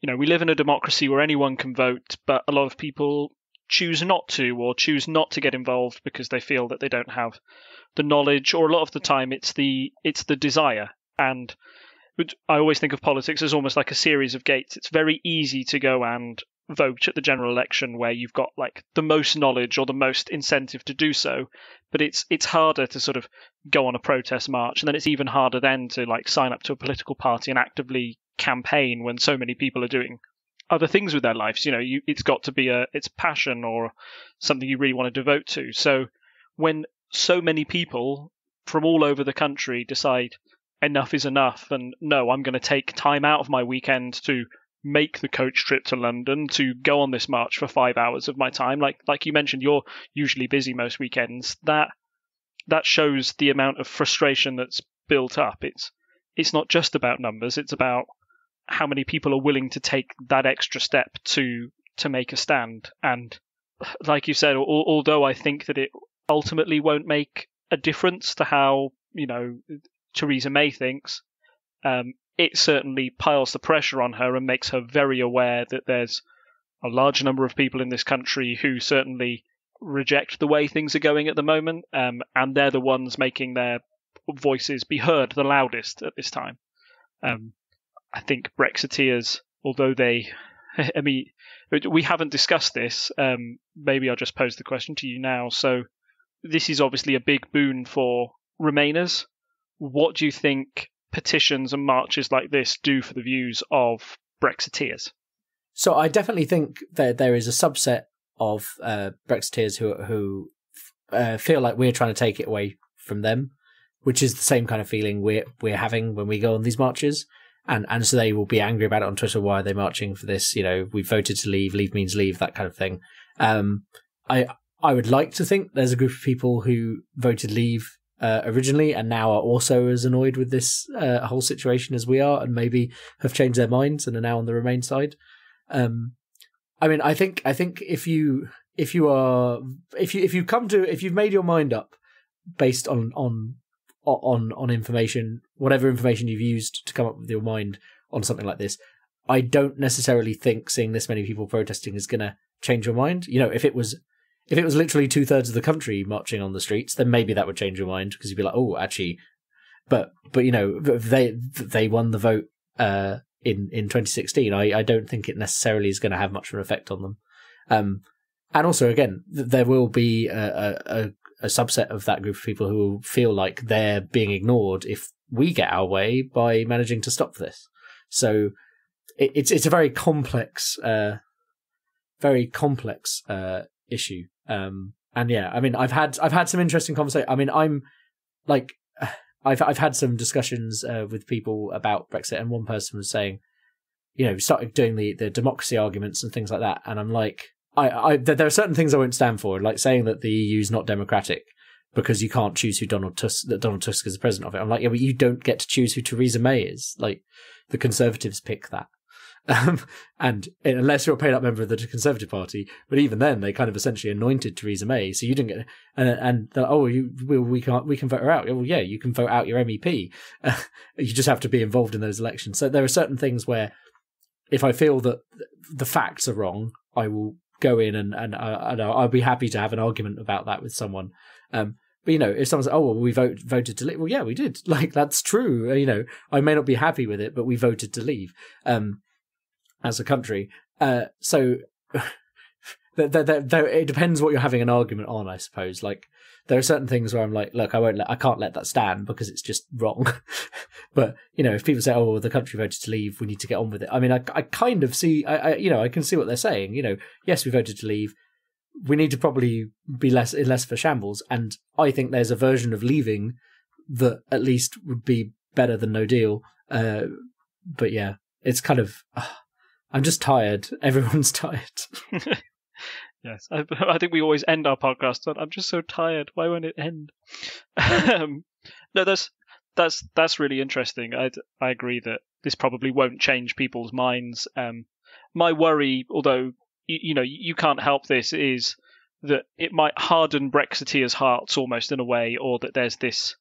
Speaker 2: we live in a democracy where anyone can vote, but a lot of people choose not to, or choose not to get involved because they feel that they don't have the knowledge, or a lot of the time it's the desire. And I always think of politics as almost like a series of gates. It's very easy to go and vote at the general election where you've got the most knowledge or the most incentive to do so, but it's harder to sort of go on a protest march, and then it's even harder then to sign up to a political party and actively campaign when so many people are doing other things with their lives. It's got to be it's passion or something you really want to devote to. So when so many people from all over the country decide enough is enough, and no, I'm going to take time out of my weekend to make the coach trip to London to go on this march for 5 hours of my time. Like you mentioned, you're usually busy most weekends. That shows the amount of frustration that's built up. It's not just about numbers. It's about how many people are willing to take that extra step to make a stand. And like you said, although I think that it ultimately won't make a difference to how Theresa May thinks, it certainly piles the pressure on her and makes her very aware that there's a large number of people in this country who certainly reject the way things are going at the moment, and they're the ones making their voices be heard the loudest at this time. I think Brexiteers, although we haven't discussed this, maybe I'll just pose the question to you now. So this is obviously a big boon for Remainers. What do you think petitions and marches like this do for the views of Brexiteers?
Speaker 1: So I definitely think that there is a subset of Brexiteers who feel like we're trying to take it away from them, which is the same kind of feeling we're having when we go on these marches. And so they will be angry about it on Twitter. "Why are they marching for this? We voted to leave. Leave means leave," that kind of thing. I would like to think there's a group of people who voted Leave originally and now are also as annoyed with this whole situation as we are, and maybe have changed their minds and are now on the Remain side. I mean, I think if you've made your mind up based on information, whatever information you've used to come up with your mind on something like this, I don't necessarily think seeing this many people protesting is going to change your mind. You know, if it was literally 2/3 of the country marching on the streets, then maybe that would change your mind, because you'd be like, oh, actually, but you know, they won the vote in 2016. I don't think it necessarily is going to have much of an effect on them. And also, again, there will be a subset of that group of people who will feel like they're being ignored if we get our way by managing to stop this. So it's a very complex issue. And yeah, I mean, I've had some interesting conversations. I mean, I'm like, I've had some discussions with people about Brexit, and one person was saying, you know, started doing the democracy arguments and things like that, and I'm like, there are certain things I won't stand for, like saying that the EU is not democratic because you can't choose who Donald Tusk is the president of it. I'm like, yeah, but you don't get to choose who Theresa May is. Like, the Conservatives pick that. And unless you're a paid up member of the Conservative Party, but even then, they kind of essentially anointed Theresa May, so you didn't get. And they're like, we can vote her out. Well, yeah, you can vote out your MEP. You just have to be involved in those elections. So there are certain things where, if I feel that the facts are wrong, I will go in and I'll be happy to have an argument about that with someone. But you know, if someone says, "Oh, well, we voted to leave," well, yeah, we did. Like, that's true. You know, I may not be happy with it, but we voted to leave. As a country. So it depends what you're having an argument on, I suppose. Like, there are certain things where I'm like, look, I can't let that stand because it's just wrong. But, you know, if people say, oh, well, the country voted to leave, we need to get on with it. I mean, I kind of see, I can see what they're saying. You know, yes, we voted to leave. We need to probably be less for shambles. And I think there's a version of leaving that at least would be better than no deal. But yeah, it's kind of... I'm just tired. Everyone's tired.
Speaker 2: Yes, I think we always end our podcast on, I'm just so tired. Why won't it end? No, that's really interesting. I agree that this probably won't change people's minds. My worry, although you can't help this, is that it might harden Brexiteers' hearts almost in a way, or that there's this,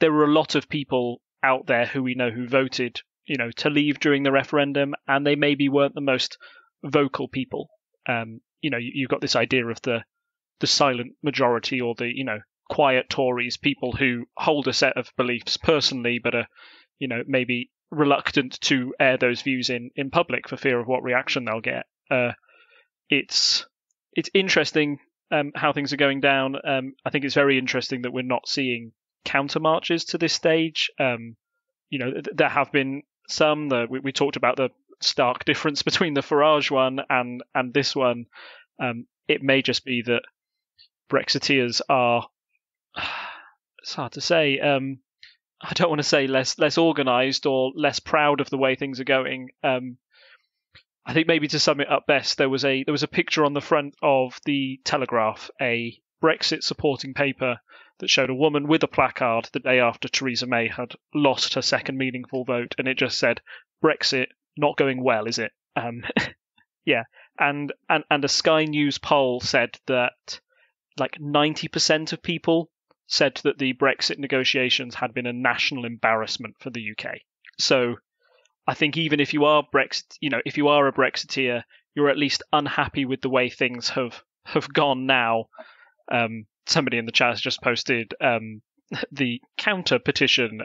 Speaker 2: there were a lot of people out there who we know who voted to leave during the referendum, and they maybe weren't the most vocal people. You've got this idea of the silent majority, or the, quiet Tories, people who hold a set of beliefs personally, but are, maybe reluctant to air those views in public for fear of what reaction they'll get. It's interesting how things are going down. I think it's very interesting that we're not seeing counter marches to this stage. There have been some. We talked about the stark difference between the Farage one and this one. It may just be that Brexiteers are, it's hard to say, I don't want to say less organised or less proud of the way things are going. I think maybe to sum it up best, there was a picture on the front of the Telegraph, a Brexit supporting paper, that showed a woman with a placard the day after Theresa May had lost her second meaningful vote, and it just said, "Brexit not going well, is it?" Yeah, and a Sky News poll said that like 90% of people said that the Brexit negotiations had been a national embarrassment for the UK. So I think even if you are if you are a Brexiteer, you're at least unhappy with the way things have gone now. Somebody in the chat has just posted the counter petition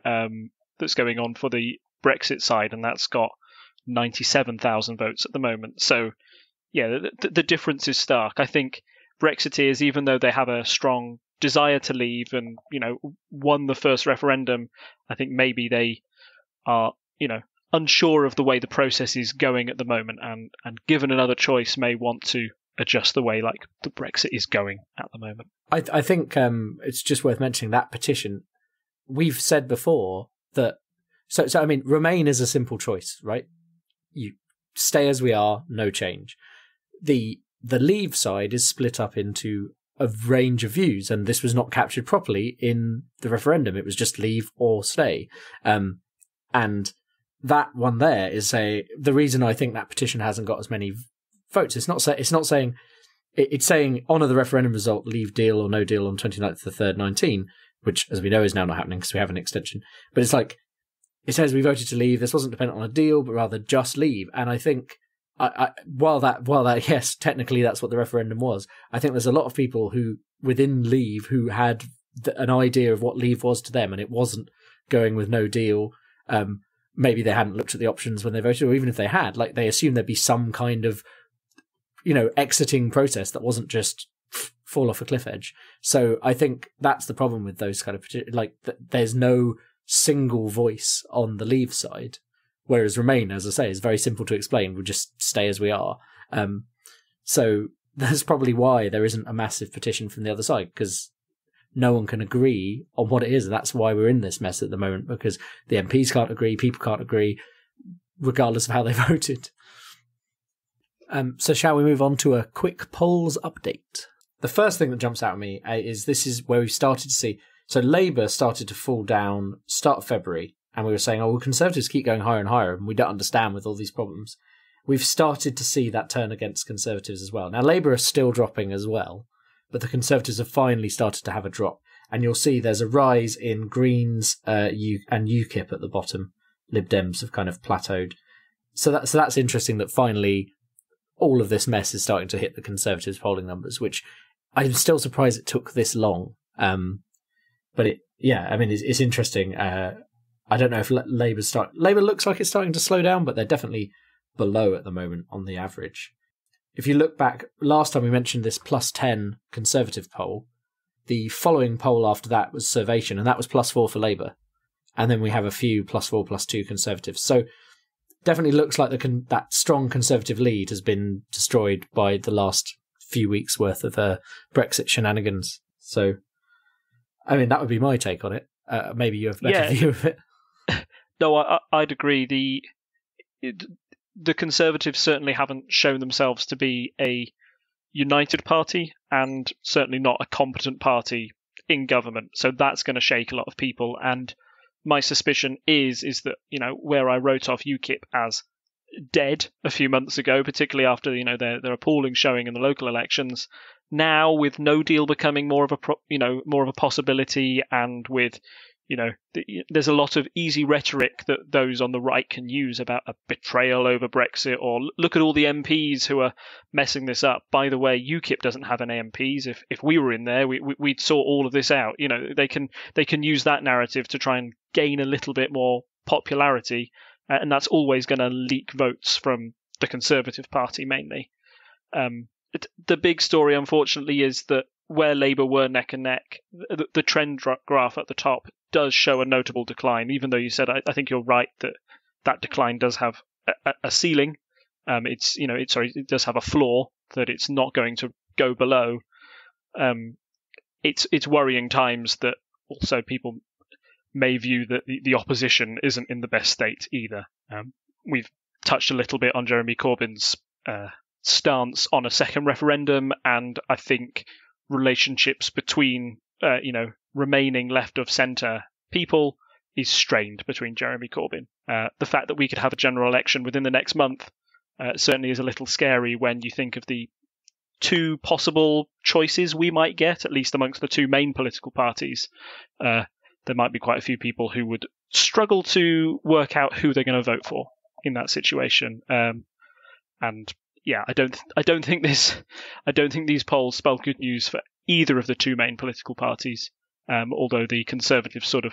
Speaker 2: that's going on for the Brexit side, and that's got 97,000 votes at the moment. So, yeah, the difference is stark. I think Brexiteers, even though they have a strong desire to leave and, won the first referendum, I think maybe they are, unsure of the way the process is going at the moment, and given another choice may want to adjust the way like the Brexit is going at the moment.
Speaker 1: I think it's just worth mentioning that petition. We've said before that so I mean, Remain is a simple choice, right? You stay as we are, no change. The the Leave side is split up into a range of views, and this was not captured properly in the referendum. It was just leave or stay. And that one there is the reason I think that petition hasn't got as many votes. It's saying honour the referendum result, leave deal or no deal on 29th of the 3rd, 19, which, as we know, is now not happening because we have an extension. But it's like, it says we voted to leave. This wasn't dependent on a deal, but rather just leave. And I think, while that, yes, technically that's what the referendum was, I think there's a lot of people who, within Leave, who had an idea of what Leave was to them, and it wasn't going with no deal. Maybe they hadn't looked at the options when they voted, or even if they had, like, they assumed there'd be some kind of, exiting process that wasn't just fall off a cliff edge. So I think that's the problem with those kind of, there's no single voice on the Leave side. Whereas Remain, as I say, is very simple to explain. We'll just stay as we are. So that's probably why there isn't a massive petition from the other side, because no one can agree on what it is. And that's why we're in this mess at the moment, because the MPs can't agree, people can't agree, regardless of how they voted. So shall we move on to a quick polls update? The first thing that jumps out at me is this is where we've started to see... So Labour started to fall down start of February, and we were saying, Conservatives keep going higher and higher, and we don't understand with all these problems. We've started to see that turn against Conservatives as well. Now, Labour are still dropping as well, but the Conservatives have finally started to have a drop. And you'll see there's a rise in Greens and UKIP at the bottom. Lib Dems have kind of plateaued. So that's interesting that finally all of this mess is starting to hit the Conservatives' polling numbers, which I'm still surprised it took this long. But it's interesting. I don't know if Labour looks like it's starting to slow down, but they're definitely below at the moment on the average. If you look back, last time we mentioned this +10 Conservative poll, the following poll after that was Survation, and that was +4 for Labour. And then we have a few +4, +2 Conservatives. So definitely looks like that strong Conservative lead has been destroyed by the last few weeks' worth of Brexit shenanigans. So, I mean, that would be my take on it. Maybe you have a better view of it.
Speaker 2: No, I'd agree. The Conservatives certainly haven't shown themselves to be a united party, and certainly not a competent party in government. So that's going to shake a lot of people. And my suspicion is that, where I wrote off UKIP as dead a few months ago, particularly after their appalling showing in the local elections, now with no deal becoming more of a possibility, and with there's a lot of easy rhetoric that those on the right can use about a betrayal over Brexit, or look at all the MPs who are messing this up. By the way, UKIP doesn't have any MPs. If we were in there, we'd sort all of this out. They can use that narrative to try and gain a little bit more popularity, and that's always going to leak votes from the Conservative Party mainly. The big story, unfortunately, is that where Labour were neck and neck, the trend graph at the top does show a notable decline, even though you said, I think you're right, that decline does have a ceiling. It does have a floor that it's not going to go below. It's worrying times that also people may view that the opposition isn't in the best state either. We've touched a little bit on Jeremy Corbyn's stance on a second referendum, and I think relationships between remaining left of centre people is strained between Jeremy Corbyn. The fact that we could have a general election within the next month certainly is a little scary when you think of the two possible choices we might get, at least amongst the two main political parties. There might be quite a fey people who would struggle to work out who they're going to vote for in that situation. And yeah, I don't think these polls spell good news for either of the two main political parties. Although the Conservatives sort of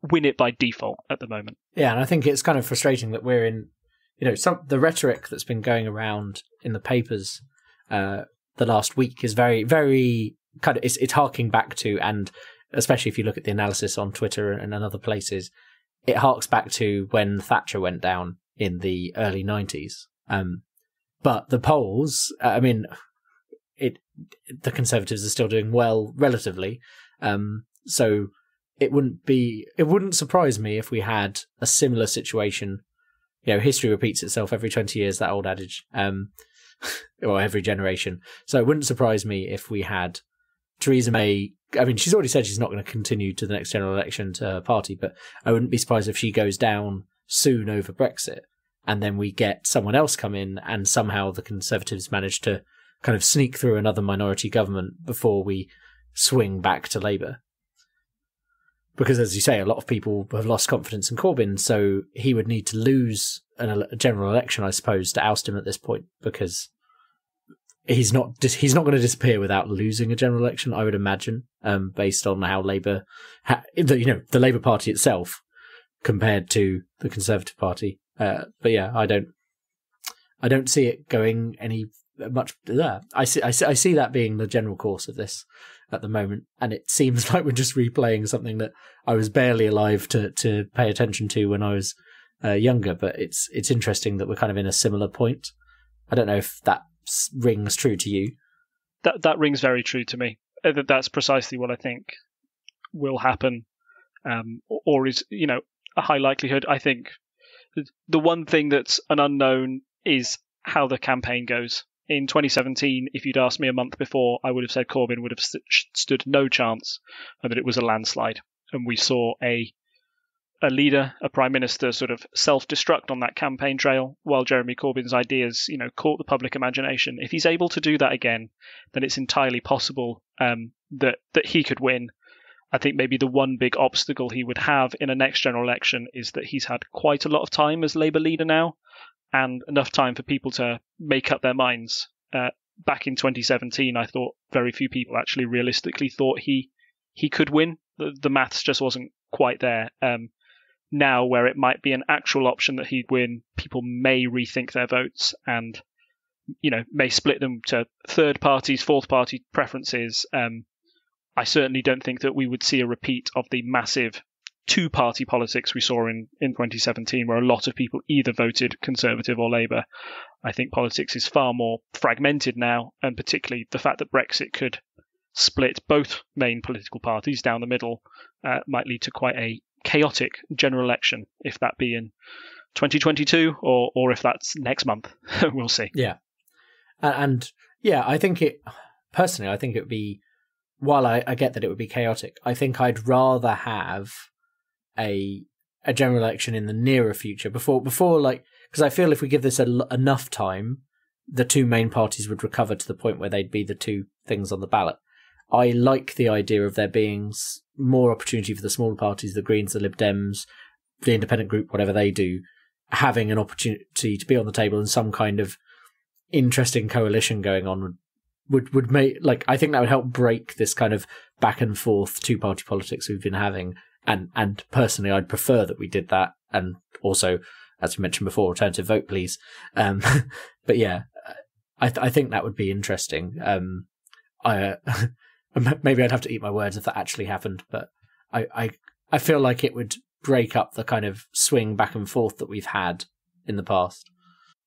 Speaker 2: win it by default at the moment. Yeah,
Speaker 1: and I think it's kind of frustrating that we're in, the rhetoric that's been going around in the papers the last week is very, very kind of, it's harking back to, and especially if you look at the analysis on Twitter and other places, it harks back to when Thatcher went down in the early 90s. But the polls, the Conservatives are still doing well relatively. So it wouldn't surprise me if we had a similar situation. History repeats itself every 20 years, that old adage. or every generation. So it wouldn't surprise me if we had Theresa May. I mean, she's already said she's not going to continue to the next general election to her party, but I wouldn't be surprised if she goes down soon over Brexit, and then we get someone else come in, and somehow the Conservatives manage to kind of sneak through another minority government before we swing back to Labour. Because, as you say, a lot of people have lost confidence in Corbyn, so he would need to lose a general election, I suppose, to oust him at this point, because he's not going to disappear without losing a general election, I would imagine, based on how Labour, the Labour Party itself compared to the Conservative Party. But yeah, I don't see it going any much. I see that being the general course of this at the moment, and it seems like we're just replaying something that I was barely alive to pay attention to when I was younger. But it's interesting that we're kind of in a similar point. I don't know if that rings true to you.
Speaker 2: That rings very true to me. That's precisely what I think will happen, or is a high likelihood. I think the one thing that's an unknown is how the campaign goes. In 2017, if you'd asked me a month before, I would have said Corbyn would have stood no chance and that it was a landslide. And we saw a leader, a prime minister, sort of self-destruct on that campaign trail while Jeremy Corbyn's ideas, caught the public imagination. If he's able to do that again, then it's entirely possible that he could win. I think maybe the one big obstacle he would have in a next general election is that he's had quite a lot of time as Labour leader now, and enough time for people to make up their minds. Back in 2017, I thought very few people actually realistically thought he could win. The maths just wasn't quite there. Now, where it might be an actual option that he'd win, people may rethink their votes and, may split them to third parties, fourth party preferences. I certainly don't think that we would see a repeat of the massive two-party politics we saw in 2017, where a lot of people either voted Conservative or Labour. I think politics is far more fragmented now, and particularly the fact that Brexit could split both main political parties down the middle might lead to quite a chaotic general election, if that be in 2022 or if that's next month. We'll see.
Speaker 1: Yeah. And yeah, I think it would be, while I get that it would be chaotic, I think I'd rather have a general election in the nearer future before because I feel if we give this enough time, the two main parties would recover to the point where they'd be the two things on the ballot. I like the idea of there being more opportunity for the smaller parties, the Greens, the Lib Dems, the independent group, whatever they do, having an opportunity to be on the table and some kind of interesting coalition going on would make, I think that would help break this kind of back and forth two-party politics we've been having. And personally, I'd prefer that we did that. And also, as we mentioned before, alternative vote, please. But yeah, I think that would be interesting. Maybe I'd have to eat my words if that actually happened, but I feel like it would break up the kind of swing back and forth that we've had in the past.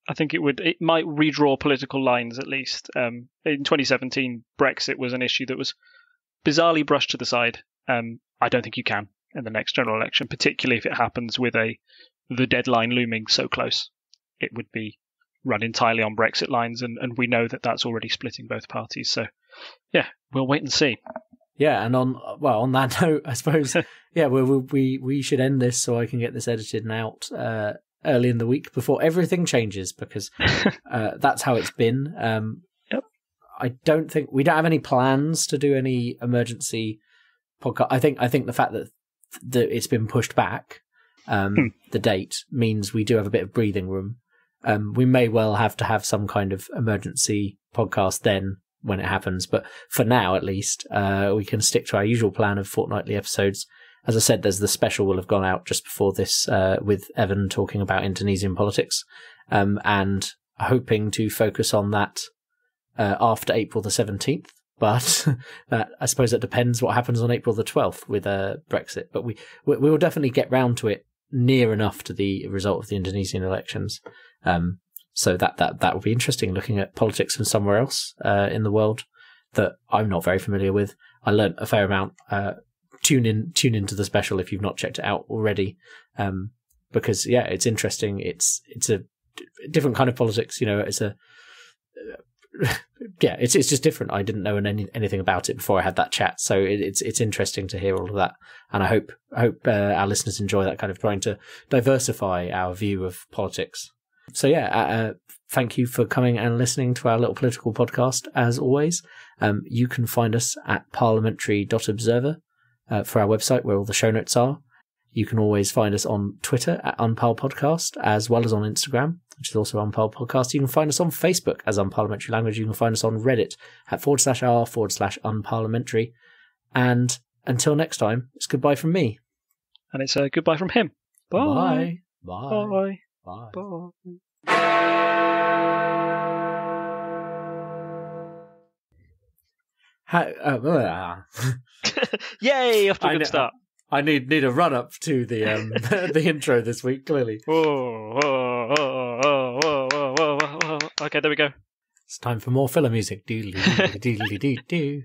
Speaker 2: I think it might redraw political lines at least. In 2017, Brexit was an issue that was bizarrely brushed to the side. I don't think you can in the next general election, particularly if it happens with the deadline looming so close. It would be run entirely on Brexit lines, and we know that that's already splitting both parties. So, yeah, we'll wait and see.
Speaker 1: Yeah, and on that note, I suppose, yeah, we should end this so I can get this edited and out early in the week before everything changes, because that's how it's been.
Speaker 2: Yep.
Speaker 1: I don't think have any plans to do any emergency podcast. I think the fact that it's been pushed back, the date, means we do have a bit of breathing room. We may well have to have some kind of emergency podcast then when it happens, but for now at least we can stick to our usual plan of fortnightly episodes. As I said, there's the special will have gone out just before this with Evan talking about Indonesian politics, and hoping to focus on that after April the 17th. But I suppose it depends what happens on April the 12th with Brexit. But we will definitely get round to it near enough to the result of the Indonesian elections. So that will be interesting, looking at politics from somewhere else in the world that I'm not very familiar with. I learnt a fair amount. Tune into the special if you've not checked it out already, because yeah, it's interesting. It's a different kind of politics. It's yeah, it's just different. I didn't know anything about it before I had that chat, so it's interesting to hear all of that, and I hope our listeners enjoy that, kind of trying to diversify our view of politics. So yeah, thank you for coming and listening to our little political podcast. As always, you can find us at parliamentary.observer for our website, where all the show notes are. You can always find us on Twitter at Unpal Podcast, as well as on Instagram, which is also Unpal Podcast. You can find us on Facebook as Unparliamentary Language. You can find us on Reddit at /r/unparliamentary. And until next time, it's goodbye from me.
Speaker 2: And it's a goodbye from him. Bye.
Speaker 1: Bye.
Speaker 2: Bye.
Speaker 1: Bye.
Speaker 2: Bye. Yay! Off to a good start.
Speaker 1: I need a run up to the the intro this week. Clearly.
Speaker 2: Okay, there we go.
Speaker 1: It's time for more filler music. Doodly doodly doodly doo.